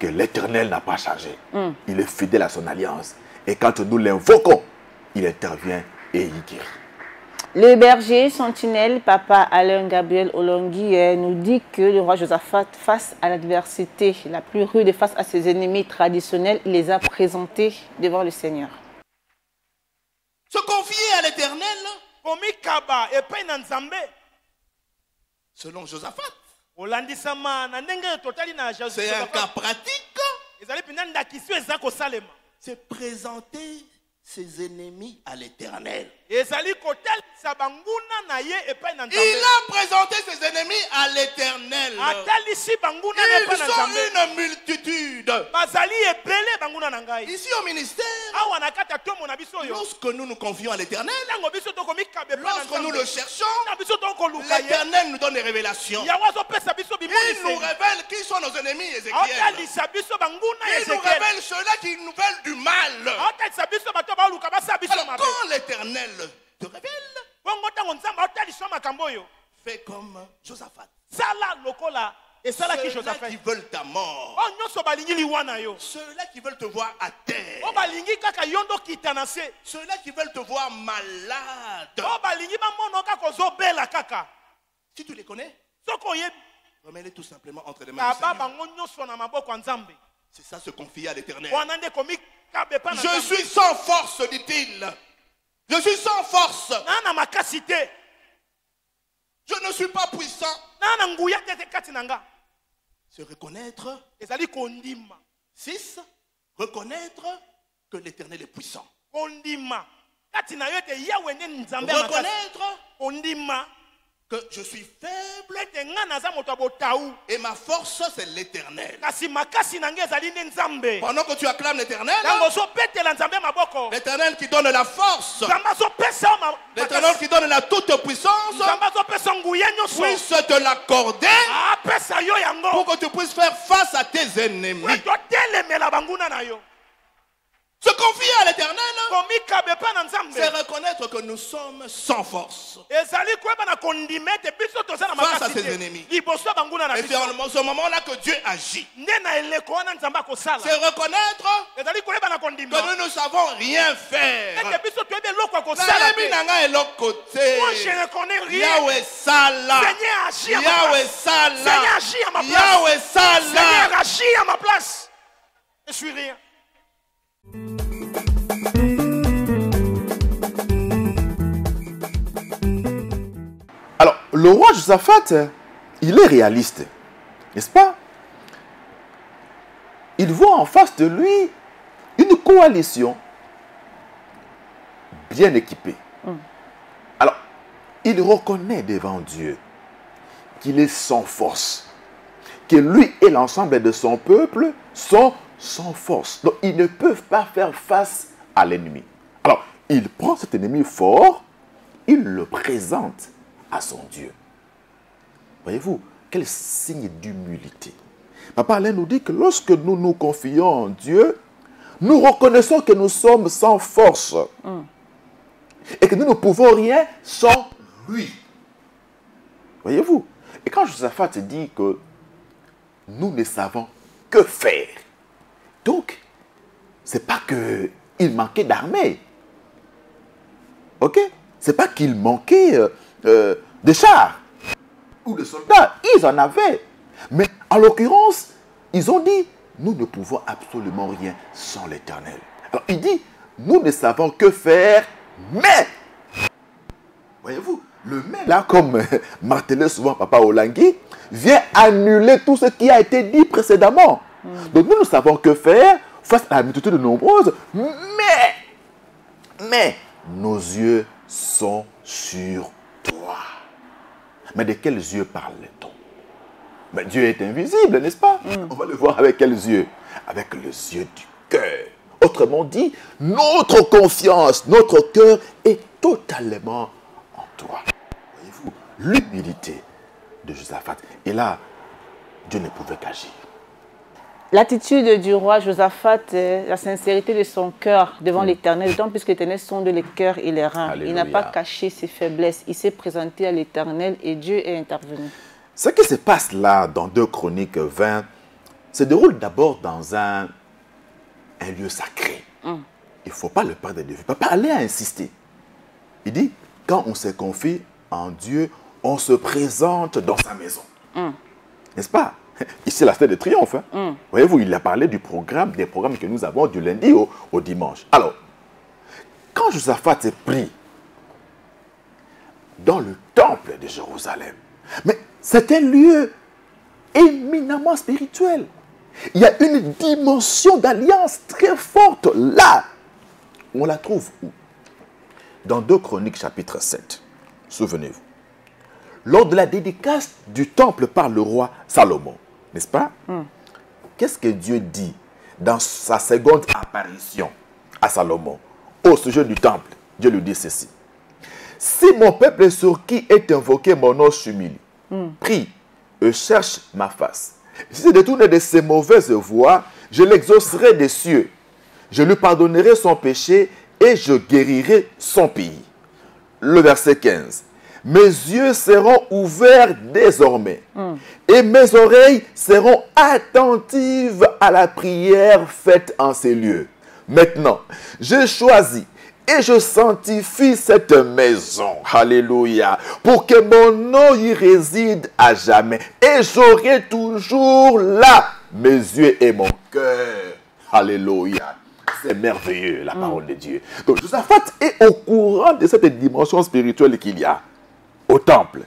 Speaker 2: que l'Éternel n'a pas changé. Il est fidèle à son alliance. Et quand nous l'invoquons, il intervient et il guérit.
Speaker 1: Le berger sentinelle, papa Alain Gabriel Olongui, nous dit que le roi Josaphat, face à l'adversité la plus rude, face à ses ennemis traditionnels, il les a présentés devant le Seigneur.
Speaker 5: Se confier à l'Éternel, selon Josaphat, c'est un cas pratique. C'est présenter ses ennemis à l'Éternel. Il a présenté ses ennemis à l'Éternel. Ils sont une multitude. Ici au ministère, lorsque nous nous confions à l'Éternel, lorsque nous le cherchons, l'Éternel nous donne des révélations. Il nous révèle qui sont nos ennemis, Ézéchiel. Il nous révèle ceux-là qui nous veulent du mal. Alors quand l'Éternel te révèle, fais comme Josaphat. Ceux-là qui veulent ta mort, ceux-là qui veulent te voir à terre, ceux-là qui veulent te voir malade, si tu les connais, remets-les tout simplement entre les mains du Seigneur. C'est ça, se confier à l'Éternel. Je suis sans force, dit-il. Je suis sans force. Je ne suis pas puissant. Se reconnaître. 6. Reconnaître que l'Éternel est puissant. Reconnaître que je suis faible et ma force c'est l'Éternel. Pendant que tu acclames l'Éternel, l'Éternel qui donne la force, l'Éternel qui donne la toute puissance, puisse te l'accorder pour que tu puisses faire face à tes ennemis. Se confier à l'Éternel, c'est reconnaître que nous sommes sans force face à ses ennemis. Et c'est en ce moment-là que Dieu agit. C'est reconnaître que nous ne savons rien faire. Yahweh Salah, Yahweh Salah, Yahweh Salah.
Speaker 4: Seigneur, agis à ma place. Je suis rien.
Speaker 2: Alors, le roi Josaphat, il est réaliste, n'est-ce pas? Il voit en face de lui une coalition bien équipée. Alors, il reconnaît devant Dieu qu'il est sans force, que lui et l'ensemble de son peuple sont sans force. Donc, ils ne peuvent pas faire face à l'ennemi. Alors, il prend cet ennemi fort, il le présente à son Dieu. Voyez-vous, quel signe d'humilité. Papa Alain nous dit que lorsque nous nous confions en Dieu, nous reconnaissons que nous sommes sans force. Et que nous ne pouvons rien sans lui. Voyez-vous. Et quand Josaphat dit que nous ne savons que faire, donc, ce n'est pas qu'il manquait d'armée. Ok? Ce n'est pas qu'il manquait de chars ou de soldats. Ils en avaient. Mais en l'occurrence, ils ont dit, nous ne pouvons absolument rien sans l'Éternel. Alors il dit, nous ne savons que faire, mais, voyez-vous, le mais là, comme martelait souvent Papa Olongui, vient annuler tout ce qui a été dit précédemment. Donc nous ne savons que faire face à la multitude nombreuse, mais nos yeux sont sur toi. Mais de quels yeux parle-t-on? Mais Dieu est invisible, n'est-ce pas? On va le voir avec quels yeux? Avec les yeux du cœur. Autrement dit, notre confiance, notre cœur est totalement en toi. Voyez-vous, l'humilité de Josaphat. Et là, Dieu ne pouvait qu'agir.
Speaker 1: L'attitude du roi Josaphat, la sincérité de son cœur devant l'Éternel, d'autant plus que l'Éternel sonde les cœurs et les reins.
Speaker 2: Alléluia.
Speaker 1: Il n'a pas caché ses faiblesses. Il s'est présenté à l'Éternel et Dieu est intervenu.
Speaker 2: Ce qui se passe là, dans 2 Chroniques 20, se déroule d'abord dans un lieu sacré. Il ne faut pas le perdre de vue. Papa allait insister. Il dit, quand on se confie en Dieu, on se présente dans sa maison. N'est-ce pas? Ici, la Stèle de Triomphe. Voyez-vous, il a parlé des programmes que nous avons du lundi au dimanche. Alors, quand Josaphat est pris dans le temple de Jérusalem, mais c'est un lieu éminemment spirituel. Il y a une dimension d'alliance très forte là. On la trouve où? Dans 2 Chroniques chapitre 7. Souvenez-vous. Lors de la dédicace du temple par le roi Salomon, n'est-ce pas? Qu'est-ce que Dieu dit dans sa seconde apparition à Salomon au sujet du temple? Dieu lui dit ceci. Si mon peuple sur qui est invoqué mon nom s'humilie, prie et cherche ma face, si se détourne de ses mauvaises voies, je l'exaucerai des cieux. Je lui pardonnerai son péché et je guérirai son pays. Le verset 15. Mes yeux seront ouverts désormais et mes oreilles seront attentives à la prière faite en ces lieux. Maintenant, je choisis et je sanctifie cette maison. Alléluia. Pour que mon nom y réside à jamais. Et j'aurai toujours là mes yeux et mon cœur. Alléluia. C'est merveilleux, la parole de Dieu. Donc, Josaphat est au courant de cette dimension spirituelle qu'il y a au temple.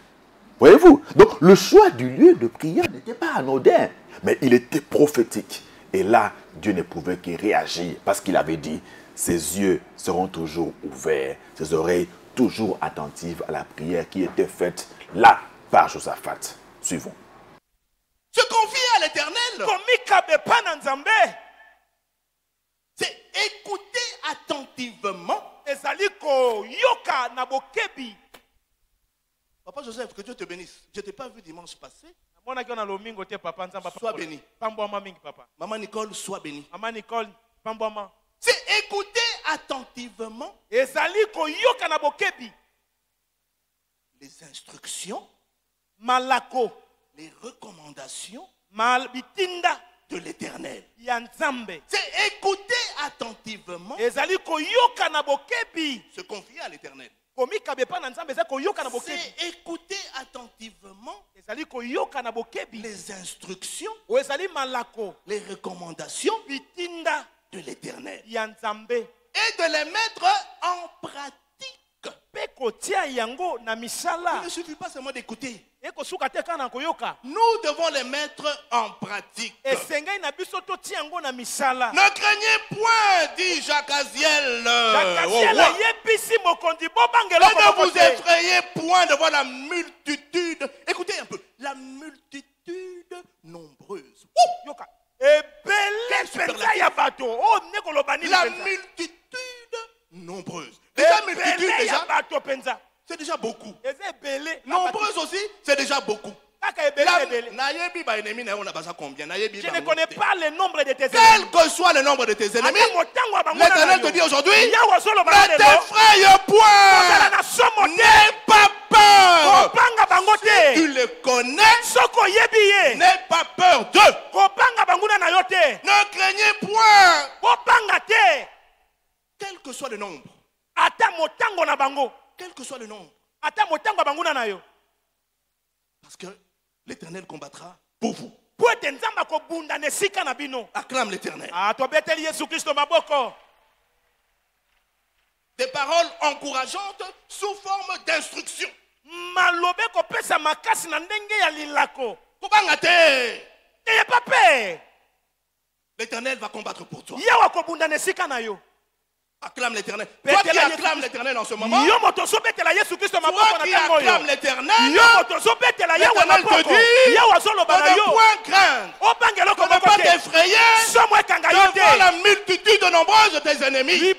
Speaker 2: Voyez-vous? Donc, le choix du lieu de prière n'était pas anodin, mais il était prophétique. Et là, Dieu ne pouvait que réagir parce qu'il avait dit, ses yeux seront toujours ouverts, ses oreilles toujours attentives à la prière qui était faite là par Josaphat. Suivons.
Speaker 5: Se confier à l'Éternel, c'est écouter attentivement. Papa Joseph, que Dieu te bénisse. Je ne t'ai pas vu dimanche passé. Sois béni. Maman Nicole, sois béni. C'est écouter attentivement les instructions, les recommandations de l'Éternel. C'est écouter attentivement, se confier à l'Éternel. C'est écouter attentivement les instructions, les recommandations de l'Éternel et de les mettre en pratique. Il ne suffit pas seulement d'écouter. Nous devons les mettre en pratique. Ne craignez point, dit Jacques Aziel. Ne vous effrayez point devant la multitude. Écoutez un peu. La multitude nombreuse. La multitude nombreuse. Déjà multitude, c'est déjà beaucoup. Nombreuse aussi, c'est déjà beaucoup. Je
Speaker 4: ne connais pas le nombre de tes ennemis.
Speaker 5: Quel que soit le nombre de tes ennemis, l'Éternel te dit aujourd'hui, ne t'effraie point, n'aie pas peur. Si tu le connais, n'aie pas peur d'eux. Ne craignez point, quel que soit le nombre. Quel que soit le nombre. Parce que l'Éternel combattra pour vous. Acclame l'Éternel. Des paroles encourageantes sous forme d'instruction. L'Éternel va combattre pour toi. Acclame l'Éternel. Toi qui acclames l'Éternel en ce moment, toi qui acclames l'Éternel, l'Éternel te dit de ne point craindre, de ne pas t'effrayer devant la multitude nombreuse de tes ennemis.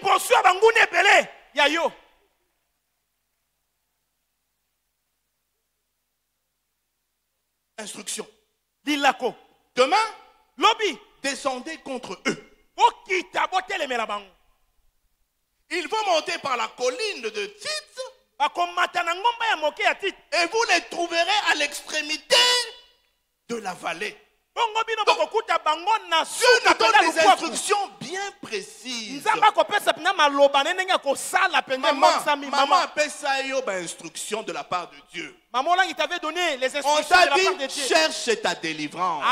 Speaker 5: Instruction.
Speaker 4: Lilako.
Speaker 5: Demain,
Speaker 4: Lobby.
Speaker 5: descendez contre eux. Ils vont monter par la colline de Tite. Et vous les trouverez à l'extrémité de la vallée. Dieu nous donne des instructions bien précises. Maman appelle ça une instruction de la part de Dieu.
Speaker 4: Maman, il t'avait donné les
Speaker 5: On
Speaker 4: instructions
Speaker 5: t'a
Speaker 4: de la part de
Speaker 5: dit,
Speaker 4: Dieu.
Speaker 5: cherche ta délivrance.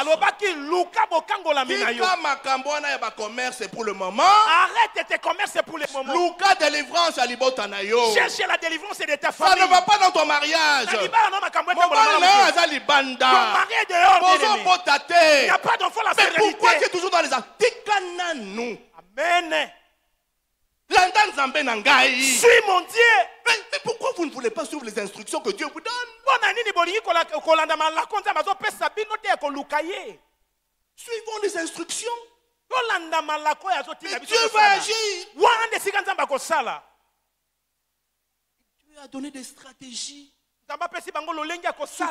Speaker 5: Commerce, c'est pour le moment.
Speaker 4: Arrête tes commerces pour le moment.
Speaker 5: Luka délivrance à Libotanayo.
Speaker 4: Cherche la délivrance de ta
Speaker 5: Ça
Speaker 4: famille.
Speaker 5: ne va pas dans ton mariage. Ton mari est dehors.
Speaker 4: Il n'y a pas d'enfant la
Speaker 5: Mais
Speaker 4: sérénité.
Speaker 5: pourquoi tu es toujours dans les articles? Nous.
Speaker 4: Amen.
Speaker 5: Suis
Speaker 4: mon Dieu.
Speaker 5: Mais pourquoi vous ne voulez pas suivre les instructions que Dieu vous donne? Suivons les instructions. Et Dieu va agir. Dieu a donné des stratégies sous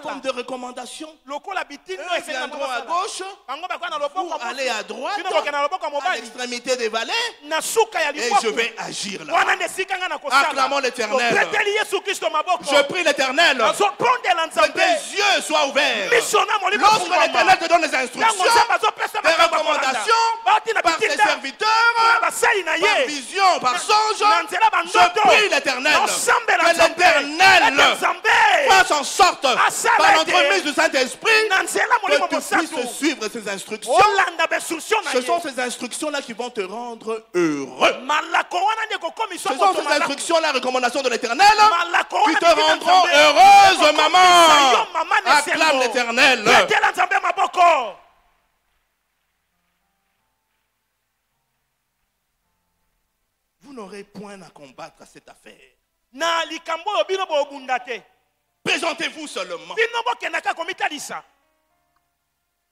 Speaker 5: forme de recommandations. Eux viendront à gauche, vous allez à droite, à l'extrémité des vallées, et je vais agir là. Acclamons l'Éternel. Je prie l'Éternel que tes yeux soient ouverts. Lorsque l'Éternel te donne les instructions, des recommandations, par ses serviteurs, par vision, par songe, je prie l'Éternel que l'Éternel fasse en sorte, par l'entremise du Saint-Esprit, que tu puisses suivre ces instructions. Ce sont ces instructions-là qui vont te rendre heureux. Ce sont ces instructions-là, recommandations de l'Éternel, qui te rendront heureuse, maman. Acclame l'Éternel. Vous n'aurez point à combattre à cette affaire. Présentez-vous seulement.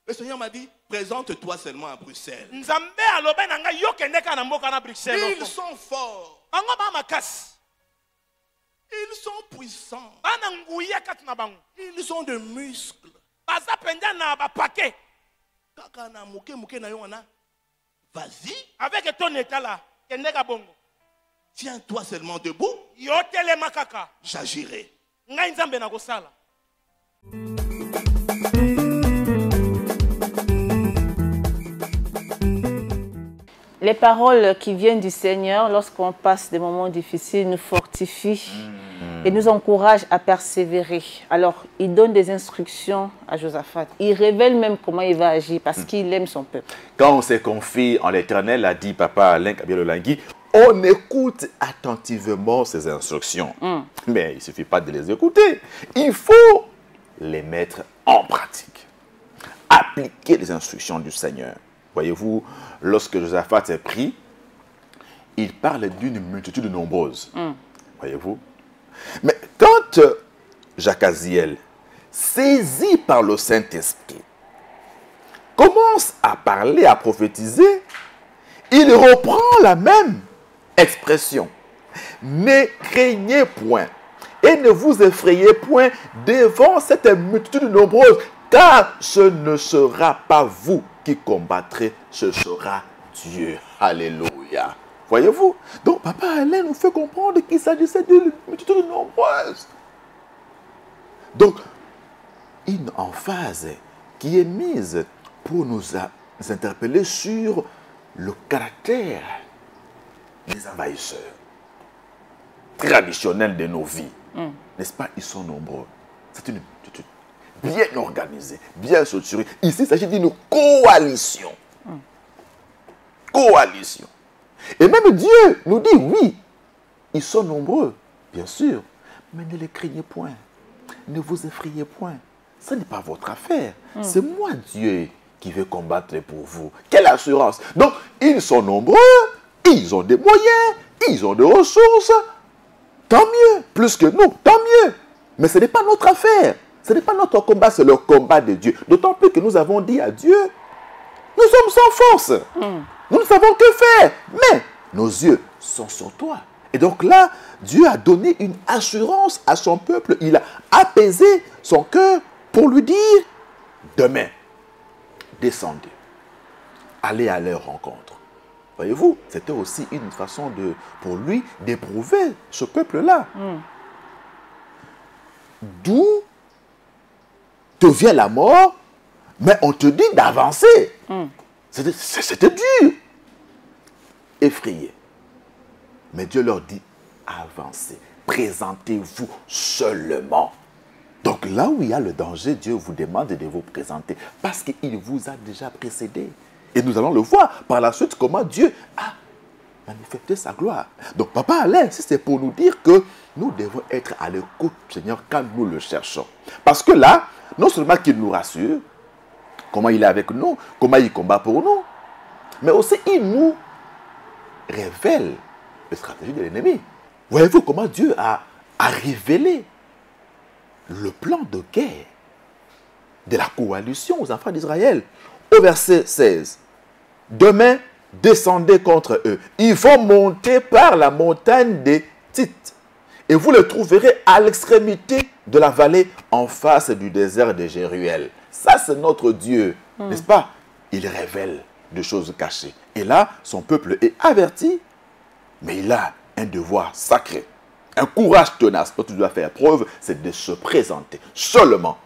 Speaker 5: Le Seigneur m'a dit, présente-toi seulement à Bruxelles. Ils sont forts. Ils sont puissants. Ils ont des muscles. Vas-y.
Speaker 4: Avec ton état là,
Speaker 5: Tiens-toi seulement debout. J'agirai.
Speaker 1: Les paroles qui viennent du Seigneur, lorsqu'on passe des moments difficiles, nous fortifient et nous encouragent à persévérer. Alors, il donne des instructions à Josaphat. Il révèle même comment il va agir parce qu'il aime son peuple.
Speaker 2: Quand on se confie en l'Éternel, a dit Papa Alain Kabiololangui, on écoute attentivement ces instructions. Mais il ne suffit pas de les écouter. Il faut les mettre en pratique. Appliquer les instructions du Seigneur. Voyez-vous, lorsque Josaphat est pris, il parle d'une multitude nombreuse. Voyez-vous. Mais quand Jacaziel, saisi par le Saint-Esprit, commence à parler, à prophétiser, il reprend la même expression. Ne craignez point et ne vous effrayez point devant cette multitude nombreuse, car ce ne sera pas vous qui combattrez, ce sera Dieu. Alléluia. Voyez-vous? Donc, Papa Alain nous fait comprendre qu'il s'agissait d'une multitude nombreuse. Donc, une emphase qui est mise pour nous interpeller sur le caractère des envahisseurs traditionnels de nos vies. N'est-ce pas? Ils sont nombreux. C'est une multitude bien organisée, bien structurée. Ici, il s'agit d'une coalition. Coalition. Et même Dieu nous dit, oui, ils sont nombreux, bien sûr, mais ne les craignez point. Ne vous effrayez point. Ce n'est pas votre affaire. C'est moi, Dieu, qui vais combattre pour vous. Quelle assurance! Donc, ils sont nombreux, ils ont des moyens, ils ont des ressources. Tant mieux, plus que nous, tant mieux. Mais ce n'est pas notre affaire. Ce n'est pas notre combat, c'est le combat de Dieu. D'autant plus que nous avons dit à Dieu, nous sommes sans force. Nous ne savons que faire. Mais nos yeux sont sur toi. Et donc là, Dieu a donné une assurance à son peuple. Il a apaisé son cœur pour lui dire, demain, descendez, allez à leur rencontre. Voyez-vous, c'était aussi une façon pour lui d'éprouver ce peuple-là. D'où te vient la mort, mais on te dit d'avancer. C'était dur, effrayé. Mais Dieu leur dit, avancez, présentez-vous seulement. Donc là où il y a le danger, Dieu vous demande de vous présenter parce qu'il vous a déjà précédé. Et nous allons le voir par la suite comment Dieu a manifesté sa gloire. Donc Papa Alain, c'est pour nous dire que nous devons être à l'écoute du Seigneur quand nous le cherchons. Parce que là, non seulement qu'il nous rassure, comment il est avec nous, comment il combat pour nous, mais aussi il nous révèle la stratégie de l'ennemi. Voyez-vous comment Dieu a révélé le plan de guerre de la coalition aux enfants d'Israël. Au verset 16, demain, descendez contre eux. Ils vont monter par la montagne des Tites. Et vous les trouverez à l'extrémité de la vallée en face du désert de Jéruel. Ça, c'est notre Dieu, n'est-ce pas? Il révèle des choses cachées. Et là, son peuple est averti, mais il a un devoir sacré. Un courage tenace dont il doit faire preuve, c'est de se présenter seulement.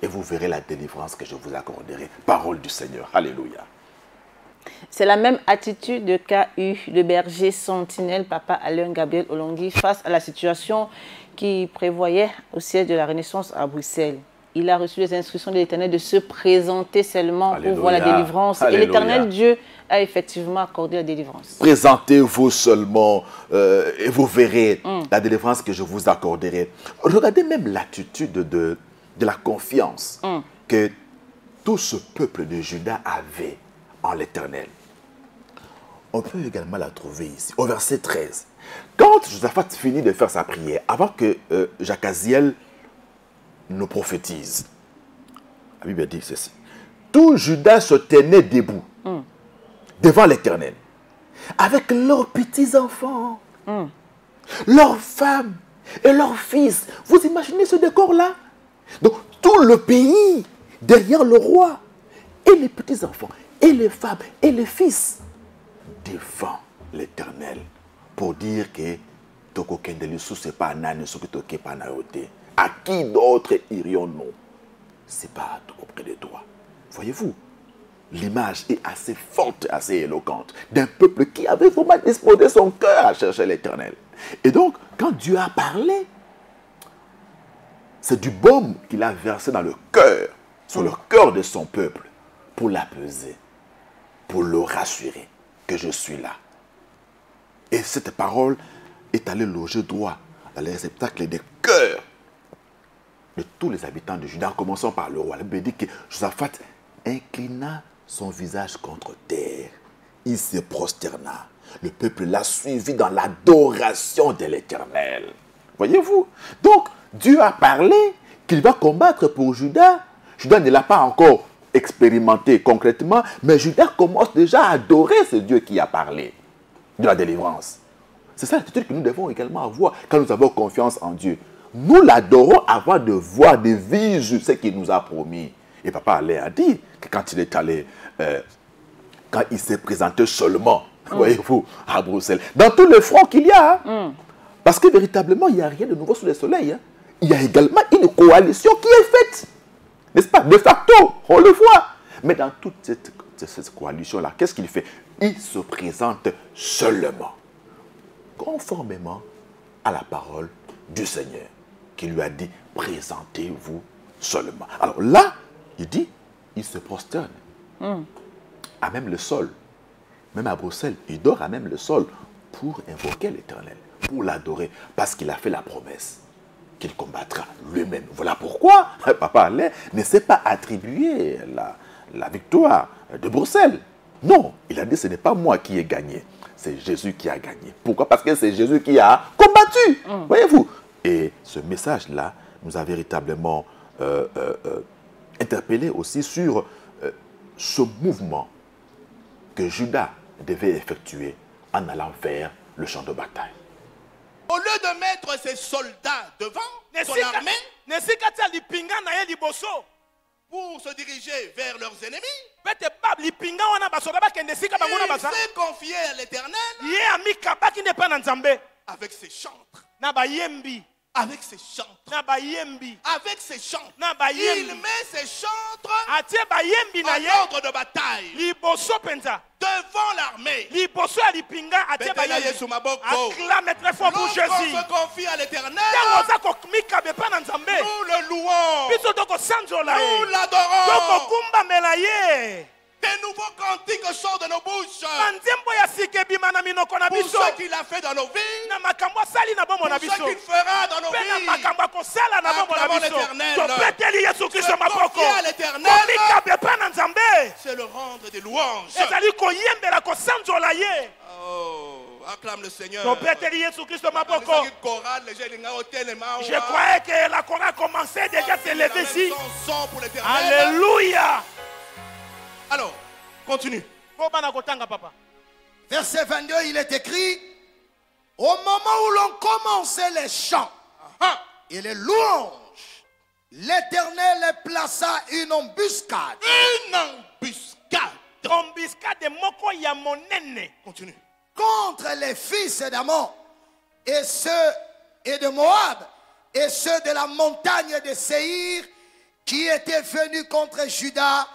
Speaker 2: Et vous verrez la délivrance que je vous accorderai. Parole du Seigneur. Alléluia.
Speaker 1: C'est la même attitude qu'a eu le berger sentinelle Papa Alain Gabriel Olongui face à la situation qui prévoyait au siège de la Renaissance à Bruxelles. Il a reçu les instructions de l'Éternel de se présenter seulement pour voir la délivrance. Alléluia. Et l'Éternel Dieu a effectivement accordé la délivrance. Présentez-vous
Speaker 2: seulement et vous verrez la délivrance que je vous accorderai. Regardez même l'attitude de la confiance que tout ce peuple de Juda avait en l'Éternel. On peut également la trouver ici, au verset 13. Quand Josaphat finit de faire sa prière, avant que Jacaziel ne prophétise, la Bible dit ceci. Tout Juda se tenait debout devant l'Éternel, avec leurs petits-enfants, leurs femmes et leurs fils. Vous imaginez ce décor-là? Donc, tout le pays derrière le roi, et les petits-enfants, et les femmes, et les fils, devant l'Éternel, pour dire que à qui d'autre irions-nous? C'est pas auprès de toi. Voyez-vous, l'image est assez forte, assez éloquente, d'un peuple qui avait vraiment disposé son cœur à chercher l'Éternel. Et donc, quand Dieu a parlé, c'est du baume qu'il a versé dans le cœur, sur le cœur de son peuple, pour l'apaiser, pour le rassurer que je suis là. Et cette parole est allée loger droit dans les réceptacles des cœurs de tous les habitants de Juda, en commençant par le roi. La Bible dit que Josaphat inclina son visage contre terre. Il se prosterna. Le peuple l'a suivi dans l'adoration de l'Éternel. Voyez-vous? Donc, Dieu a parlé qu'il va combattre pour Juda. Juda ne l'a pas encore expérimenté concrètement, mais Juda commence déjà à adorer ce Dieu qui a parlé de la délivrance. C'est ça l'attitude que nous devons également avoir quand nous avons confiance en Dieu. Nous l'adorons avant de voir, de vivre ce qu'il nous a promis. Et Papa Alain a dit que quand il est allé, quand il s'est présenté seulement, voyez-vous, à Bruxelles, dans tous les fronts qu'il y a, parce que véritablement, il n'y a rien de nouveau sous le soleil. Il y a également une coalition qui est faite, n'est-ce pas? De facto, on le voit. Mais dans toute cette coalition-là, qu'est-ce qu'il fait? Il se présente seulement, conformément à la parole du Seigneur, qui lui a dit, présentez-vous seulement. Alors là, il dit, il se prosterne à même le sol. Même à Bruxelles, il dort à même le sol pour invoquer l'Éternel, pour l'adorer, parce qu'il a fait la promesse qu'il combattra lui-même. Voilà pourquoi Papa Alain ne s'est pas attribué la victoire de Bruxelles. Non, il a dit, ce n'est pas moi qui ai gagné, c'est Jésus qui a gagné. Pourquoi? Parce que c'est Jésus qui a combattu. Voyez-vous? Et ce message-là nous a véritablement interpellé aussi sur ce mouvement que Juda devait effectuer en allant vers le champ de bataille.
Speaker 5: Au lieu de mettre ses soldats devant son armée, pour se diriger vers leurs ennemis.
Speaker 4: Il
Speaker 5: s'est confié à l'Éternel avec ses chantres. Avec ses chantres. Avec ses chantres. Il met ses chantres en ordre de bataille devant l'armée. Lorsqu'on se confie à l'Éternel, nous le louons, nous l'adorons. Des nouveaux cantiques sortent de nos bouches. Pour ce qu'il a fait dans nos vies, pour ce qu'il fera dans nos vies. Acclamons l'Éternel. Se confier à l'Éternel, c'est le rendre des louanges. Oh, acclame le Seigneur.
Speaker 4: Je croyais que la chorale commençait déjà à se lever ici. Alléluia.
Speaker 5: Alors, continue.
Speaker 6: Verset 22, il est écrit, au moment où l'on commençait les chants et les louanges, l'Éternel plaça une embuscade.
Speaker 5: Une embuscade. Continue.
Speaker 6: Contre les fils d'Ammon et ceux de Moab et ceux de la montagne de Séhir qui étaient venus contre Juda,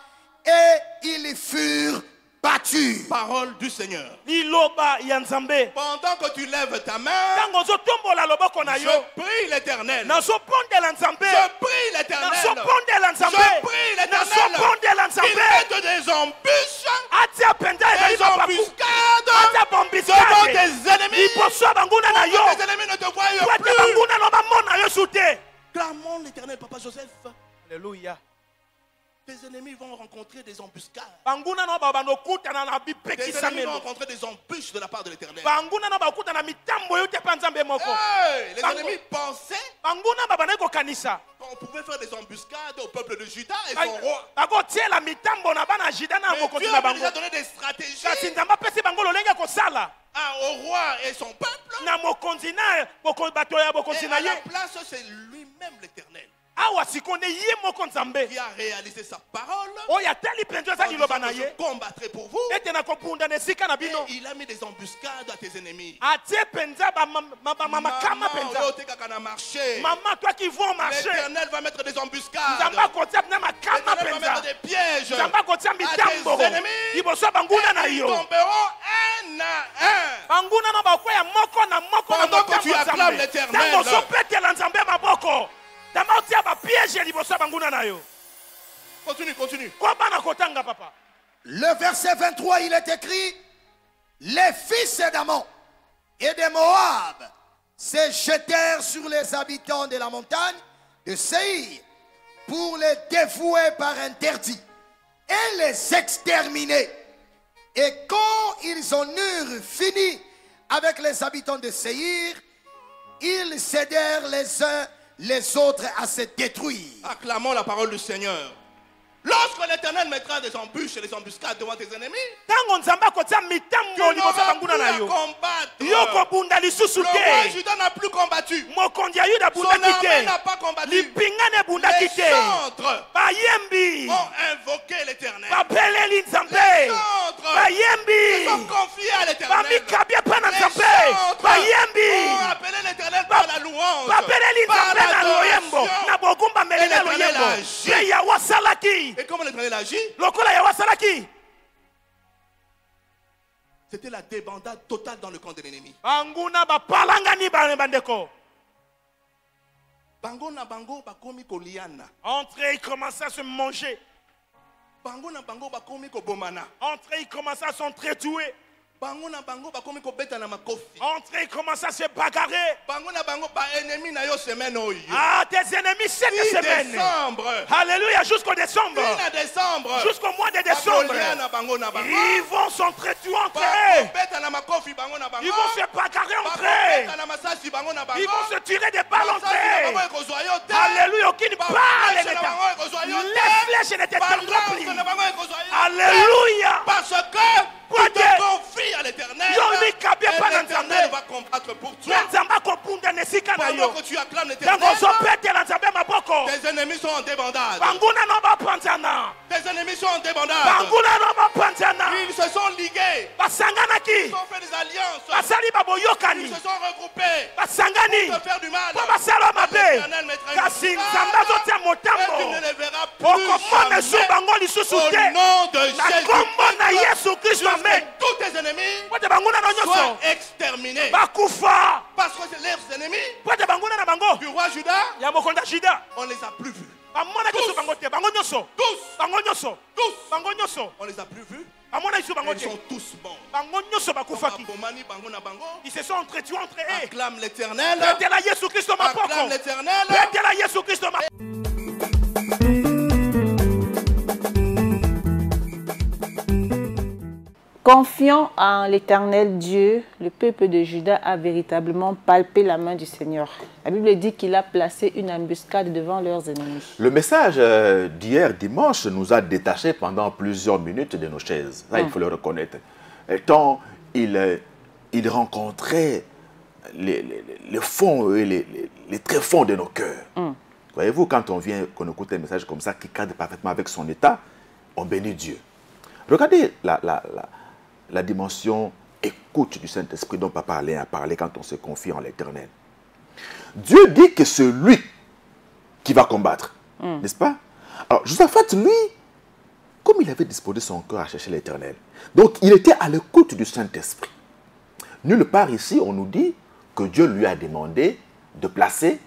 Speaker 6: et ils furent battus.
Speaker 5: Parole du Seigneur. Pendant que tu lèves ta main, je prie l'Éternel. Je prie l'Éternel. Je prie l'Éternel. Il met des embûches, des embuscades devant tes ennemis. Pour que tes ennemis ne te voient plus. Clamons l'Éternel, Papa Joseph.
Speaker 4: Alléluia.
Speaker 5: Tes ennemis vont rencontrer des embuscades.
Speaker 4: Tes
Speaker 5: ennemis vont rencontrer des embûches de la part de l'Éternel.
Speaker 4: Les
Speaker 5: ennemis pensaient qu'on pouvait faire des embuscades au peuple de Juda et son roi. Mais Dieu a déjà donné des stratégies au roi et son peuple. Et à la place, c'est lui-même l'Éternel qui a réalisé sa parole. Je combattrai pour vous. Et il a mis des embuscades à tes ennemis. Maman,
Speaker 4: toi qui vas marcher,
Speaker 5: l'Éternel va mettre des embuscades.
Speaker 4: L'Éternel
Speaker 5: va mettre des pièges à tes ennemis. Et ils tomberont un à un. Pendant que tu acclames l'Éternel, continue.
Speaker 6: Le verset 23, il est écrit, les fils d'Ammon et de Moab se jetèrent sur les habitants de la montagne de Séhir pour les dévouer par interdit et les exterminer. Et quand ils en eurent fini avec les habitants de Séhir, ils cédèrent les uns les autres à se détruire.
Speaker 5: Acclamons la parole du Seigneur. Lorsque l'Éternel mettra des embûches et des embuscades devant tes ennemis, tu n'auras plus à combattre. Le roi Juda n'a plus combattu. Son armée n'a pas combattu. Les chantres ont invoqué l'Éternel. Les chantres se sont confiés à l'Éternel. Les chantres ont appelé l'Éternel par la louange, par l'adoration. Et l'Éternel a agi. Et comment l'Éternel agit? C'était la débandade totale dans le camp de l'ennemi. Bango na bango bakomi koliana.
Speaker 4: Entre ils commençaient à se manger.
Speaker 5: Bango na bango bakomi kobomana.
Speaker 4: Entre ils commençaient à s'entretuer.
Speaker 5: Bango na bango bakomi kobeta na makofi.
Speaker 4: Entre ils commençaient à se bagarrer.
Speaker 5: Bango na bango ba ennemi na yo semaine oyo.
Speaker 4: Ah, tes ennemis cette semaine.
Speaker 5: Décembre.
Speaker 4: Alléluia, jusqu'au décembre. Jusqu'au mois de décembre. Ils vont s'entretuer entre eux. Ils vont se bagarrer entre eux. Ils vont se tirer des balles entre eux. Alléluia, aucune balle les flèches n'étaient pas remplies. Alléluia.
Speaker 5: Parce que tu te confies à l'Éternel. Et l'Éternel va combattre pour toi. Pendant que tu acclames l'Éternel, tes ennemis sont en débandade.
Speaker 3: débandade. Ils se sont ligués. Ils ont fait des alliances. Ils se sont regroupés pour te faire du mal. L'Éternel mettra une et tu ne les verras plus jamais. Au nom de Jésus-Christ, tous tes ennemis soient exterminés. Parce que c'est leurs ennemis du roi Juda, on les a plus vus. Tous. On les a plus vus. Ils sont tous morts.
Speaker 4: Ils se sont entretués entre eux.
Speaker 3: Acclame l'Éternel.
Speaker 4: Acclame
Speaker 3: l'Éternel.
Speaker 1: Confiant en l'Éternel Dieu, le peuple de Juda a véritablement palpé la main du Seigneur. La Bible dit qu'il a placé une embuscade devant leurs ennemis.
Speaker 2: Le message d'hier dimanche nous a détachés pendant plusieurs minutes de nos chaises. Ça, il faut le reconnaître. Et tant il rencontrait les fonds et les tréfonds de nos cœurs. Voyez-vous, quand qu'on écoute un message comme ça qui cadre parfaitement avec son état, on bénit Dieu. Regardez la dimension écoute du Saint-Esprit dont Papa Alain a parlé quand on se confie en l'Éternel. Dieu dit que c'est lui qui va combattre, n'est-ce pas? Alors, Josaphat, lui, comme il avait disposé son cœur à chercher l'Éternel, donc il était à l'écoute du Saint-Esprit. Nulle part ici, on nous dit que Dieu lui a demandé de placer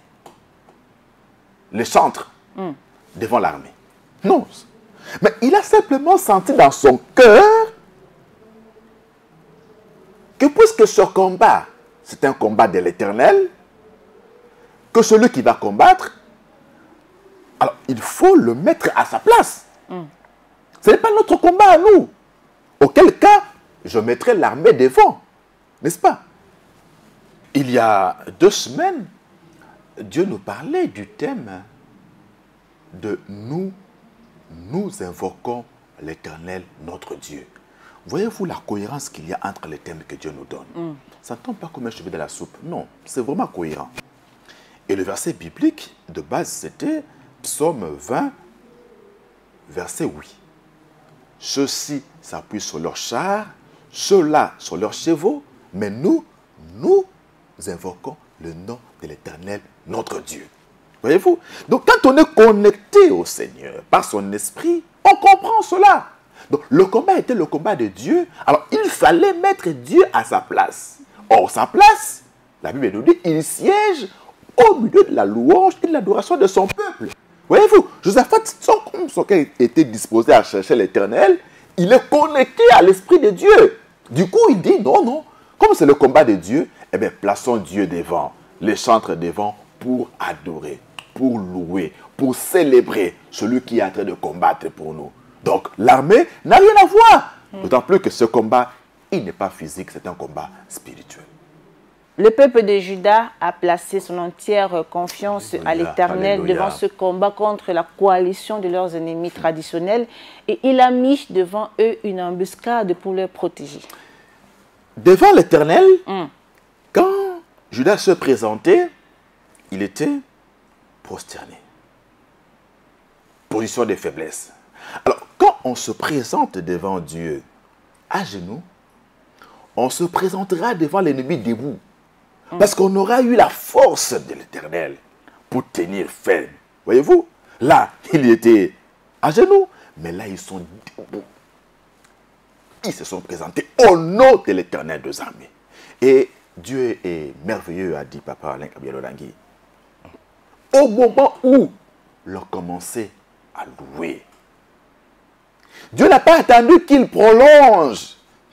Speaker 2: le centre devant l'armée. Non. Mais il a simplement senti dans son cœur que puisque ce combat, c'est un combat de l'Éternel, que celui qui va combattre, alors il faut le mettre à sa place. Ce n'est pas notre combat à nous. Auquel cas, je mettrai l'armée devant. N'est-ce pas? Il y a 2 semaines, Dieu nous parlait du thème de nous invoquons l'Éternel, notre Dieu. Voyez-vous la cohérence qu'il y a entre les thèmes que Dieu nous donne? Ça ne tombe pas comme un cheveu de la soupe. Non, c'est vraiment cohérent. Et le verset biblique de base, c'était Psaume 20, verset 8. Ceux-ci s'appuient sur leurs chars, ceux-là sur leurs chevaux, mais nous invoquons le nom de l'Éternel, notre Dieu. Voyez-vous? Donc, quand on est connecté au Seigneur par son esprit, on comprend cela. Donc, le combat était le combat de Dieu. Alors, il fallait mettre Dieu à sa place. Or, sa place, la Bible nous dit, il siège au milieu de la louange et de l'adoration de son peuple. Voyez-vous? Josaphat, comme son cœur était disposé à chercher l'Éternel, il est connecté à l'Esprit de Dieu. Du coup, il dit, non, comme c'est le combat de Dieu, eh bien, plaçons Dieu devant, les chantres devant pour adorer, pour louer, pour célébrer celui qui est en train de combattre pour nous. Donc, l'armée n'a rien à voir. D'autant plus que ce combat, il n'est pas physique, c'est un combat spirituel.
Speaker 1: Le peuple de Juda a placé son entière confiance à l'Éternel devant ce combat contre la coalition de leurs ennemis traditionnels et il a mis devant eux une embuscade pour les protéger.
Speaker 2: Devant l'Éternel, quand Juda se présentait, il était prosterné. Position de faiblesse. Alors, quand on se présente devant Dieu à genoux, on se présentera devant l'ennemi debout. Parce qu'on aura eu la force de l'Éternel pour tenir ferme. Voyez-vous? Là, il était à genoux, mais là, ils sont debout. Ils se sont présentés au nom de l'Éternel des armées. Et Dieu est merveilleux, a dit Papa Alain Kabialolangui. Au moment où l'on commençait à louer, Dieu n'a pas attendu qu'ils prolongent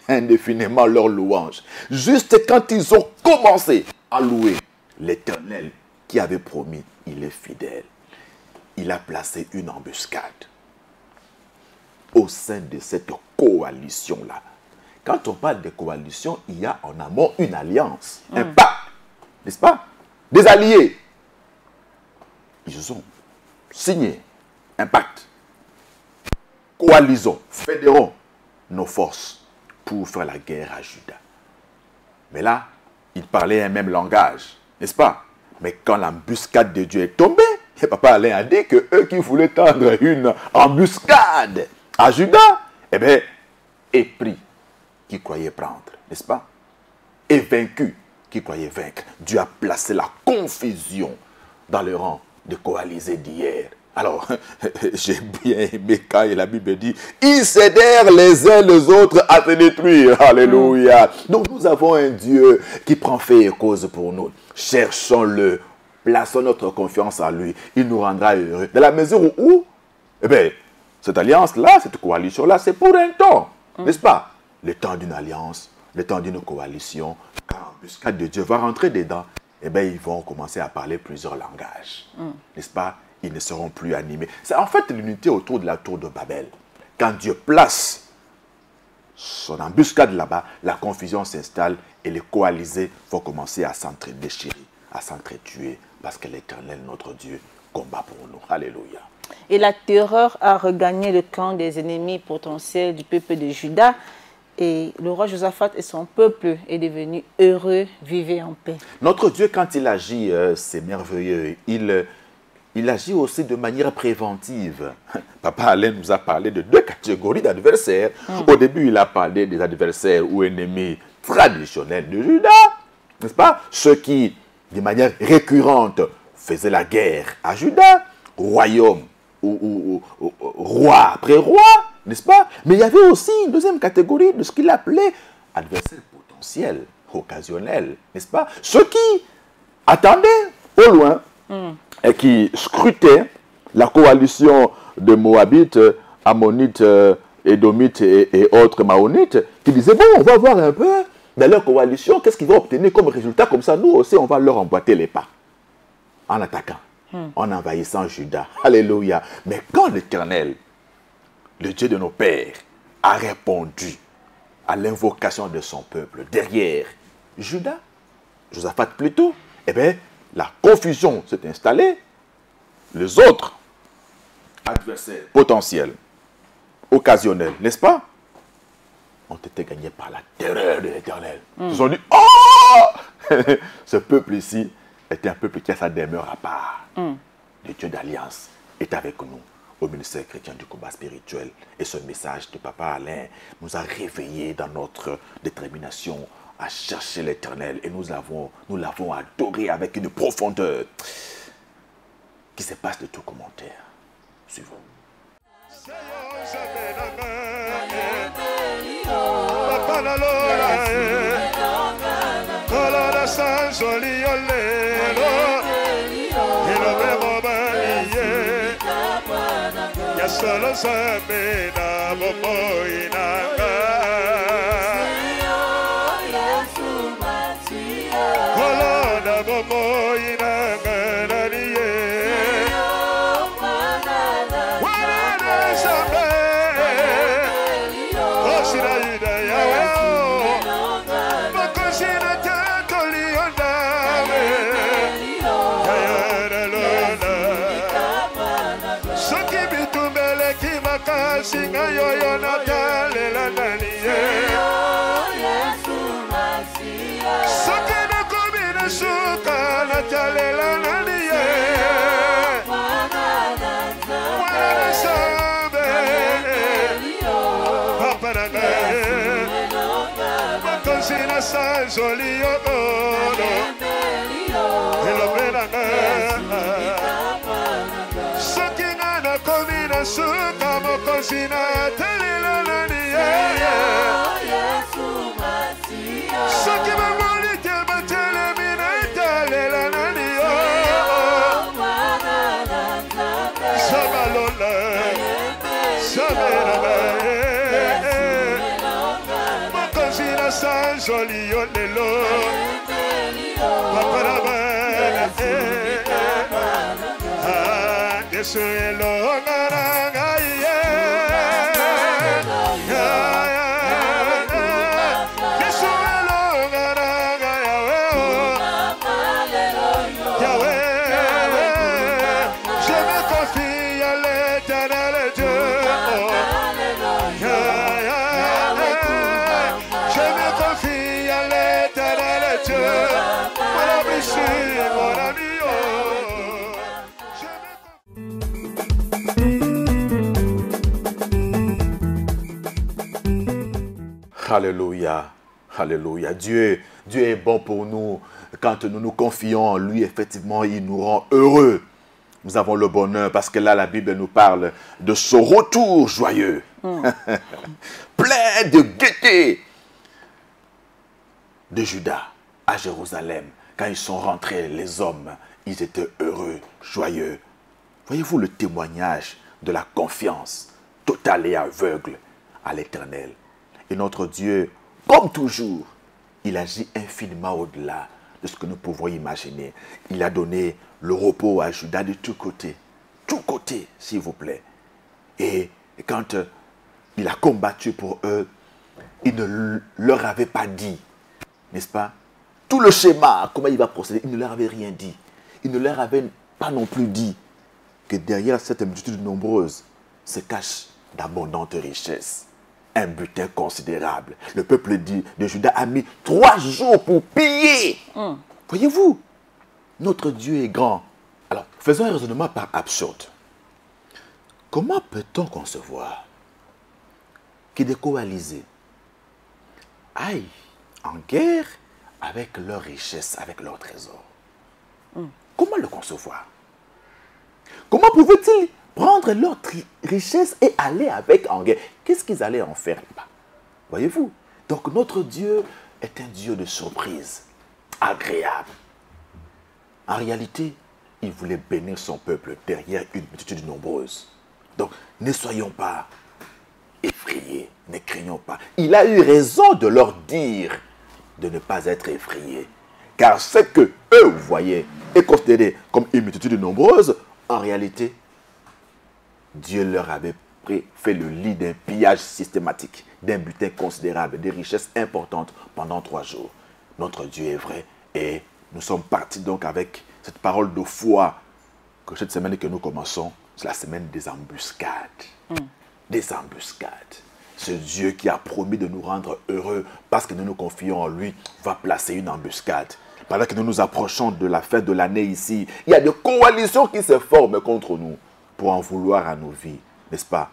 Speaker 2: indéfiniment leur louange. Juste quand ils ont commencé à louer l'Éternel qui avait promis, il est fidèle. Il a placé une embuscade au sein de cette coalition-là. Quand on parle de coalition, il y a en amont une alliance, un pacte, n'est-ce pas? Des alliés. Ils ont signé un pacte. Coalisons, fédérons nos forces pour faire la guerre à Juda. Mais là, ils parlaient un même langage, n'est-ce pas? Mais quand l'embuscade de Dieu est tombée, et Papa Alain a dit que eux qui voulaient tendre une embuscade à Judas, eh bien, est pris qui croyait prendre, n'est-ce pas? Et vaincu qui croyait vaincre. Dieu a placé la confusion dans le rang des coalisés d'hier. Alors, j'ai bien aimé quand la Bible dit, ils s'aidèrent les uns les autres à se détruire. Alléluia. Donc nous avons un Dieu qui prend fait et cause pour nous. Cherchons-le. Plaçons notre confiance en lui. Il nous rendra heureux. Dans la mesure où, eh bien, cette alliance-là, cette coalition-là, c'est pour un temps. N'est-ce pas? Le temps d'une alliance, le temps d'une coalition. Quand l'embuscade de Dieu va rentrer dedans, eh bien, ils vont commencer à parler plusieurs langages. N'est-ce pas? Ils ne seront plus animés. C'est en fait l'unité autour de la tour de Babel. Quand Dieu place son embuscade là-bas, la confusion s'installe et les coalisés vont commencer à s'entre-déchirer, à s'entre-tuer, parce que l'Éternel, notre Dieu, combat pour nous. Alléluia.
Speaker 1: Et la terreur a regagné le camp des ennemis potentiels du peuple de Juda. Et le roi Josaphat et son peuple est devenu heureux, vivez en paix.
Speaker 2: Notre Dieu, quand il agit, c'est merveilleux. Il agit aussi de manière préventive. Papa Alain nous a parlé de deux catégories d'adversaires. Au début, il a parlé des adversaires ou ennemis traditionnels de Juda. N'est-ce pas? Ceux qui, de manière récurrente, faisaient la guerre à Juda. Royaume ou roi après roi. N'est-ce pas? Mais il y avait aussi une deuxième catégorie de ce qu'il appelait adversaires potentiels, occasionnels. N'est-ce pas? Ceux qui attendaient au loin et qui scrutaient la coalition de Moabites, Ammonites, Édomites et autres Maonites, qui disaient, bon, on va voir un peu dans leur coalition, qu'est-ce qu'ils vont obtenir comme résultat, comme ça, nous aussi, on va leur emboîter les pas, en attaquant, en envahissant Juda. Alléluia. Mais quand l'Éternel, le Dieu de nos pères, a répondu à l'invocation de son peuple derrière Juda, Josaphat plutôt, eh bien, la confusion s'est installée. Les autres adversaires potentiels, occasionnels, n'est-ce pas, ont été gagnés par la terreur de l'Éternel. Ils se sont dit, oh, ce peuple ici est un peuple qui a sa demeure à part. Le Dieu d'alliance est avec nous au ministère chrétien du combat spirituel. Et ce message de Papa Alain nous a réveillés dans notre détermination à chercher l'Éternel. Et nous l'avons adoré avec une profondeur qui se passe de tout commentaire. Suivons. Alléluia. Alléluia. Dieu est bon pour nous. Quand nous nous confions en lui, effectivement, il nous rend heureux. Nous avons le bonheur parce que là, la Bible nous parle de son retour joyeux. Plein de gaieté de Juda à Jérusalem. Quand ils sont rentrés, les hommes, ils étaient heureux, joyeux. Voyez-vous le témoignage de la confiance totale et aveugle à l'Éternel. Et notre Dieu, comme toujours, il agit infiniment au-delà de ce que nous pouvons imaginer. Il a donné le repos à Juda de tous côtés, s'il vous plaît. Et quand il a combattu pour eux, il ne leur avait pas dit, n'est-ce pas, tout le schéma, comment il va procéder, il ne leur avait rien dit. Il ne leur avait pas non plus dit que derrière cette multitude nombreuse se cache d'abondantes richesses, un butin considérable. Le peuple de Juda a mis 3 jours pour piller. Voyez-vous, notre Dieu est grand. Alors, faisons un raisonnement par absurde. Comment peut-on concevoir que des coalisés aillent en guerre avec leurs richesses, avec leurs trésors? Comment le concevoir? Comment pouvaient-ils prendre leurs richesses et aller avec en guerre? Qu'est-ce qu'ils allaient en faire là-bas? Voyez-vous? Donc notre Dieu est un Dieu de surprise, agréable. En réalité, il voulait bénir son peuple derrière une multitude nombreuse. Donc ne soyons pas effrayés, ne craignons pas. Il a eu raison de leur dire de ne pas être effrayés. Car ce que eux voyaient et considéraient comme une multitude nombreuse, en réalité, Dieu leur avait fait le lit d'un pillage systématique, d'un butin considérable, des richesses importantes pendant 3 jours. Notre Dieu est vrai et nous sommes partis donc avec cette parole de foi que cette semaine que nous commençons, c'est la semaine des embuscades. Des embuscades. Ce Dieu qui a promis de nous rendre heureux parce que nous nous confions en lui va placer une embuscade. Pendant que nous nous approchons de la fin de l'année ici, il y a des coalitions qui se forment contre nous pour en vouloir à nos vies, n'est-ce pas?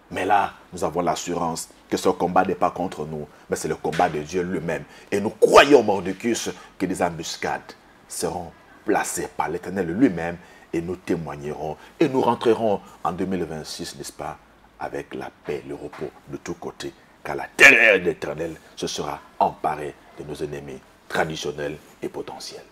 Speaker 2: Mais là, nous avons l'assurance que ce combat n'est pas contre nous, mais c'est le combat de Dieu lui-même. Et nous croyons, Mordicus, que des embuscades seront placées par l'Éternel lui-même et nous témoignerons. Et nous rentrerons en 2026, n'est-ce pas, avec la paix, le repos de tous côtés, car la terreur de l'Éternel se sera emparée de nos ennemis traditionnels et potentiels.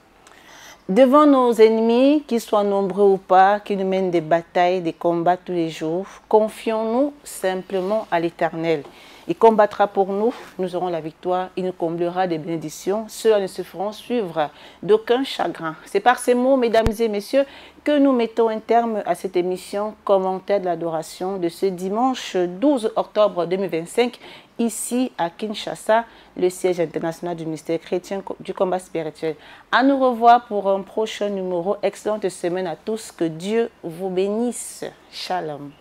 Speaker 1: Devant nos ennemis, qu'ils soient nombreux ou pas, qui nous mènent des batailles, des combats tous les jours, confions-nous simplement à l'Éternel. Il combattra pour nous, nous aurons la victoire, il nous comblera des bénédictions, ceux-là ne se feront suivre d'aucun chagrin. C'est par ces mots, mesdames et messieurs, que nous mettons un terme à cette émission Commentaire de l'adoration de ce dimanche 12 octobre 2025, ici à Kinshasa, le siège international du ministère chrétien du combat spirituel. À nous revoir pour un prochain numéro. Excellente semaine à tous, que Dieu vous bénisse. Shalom.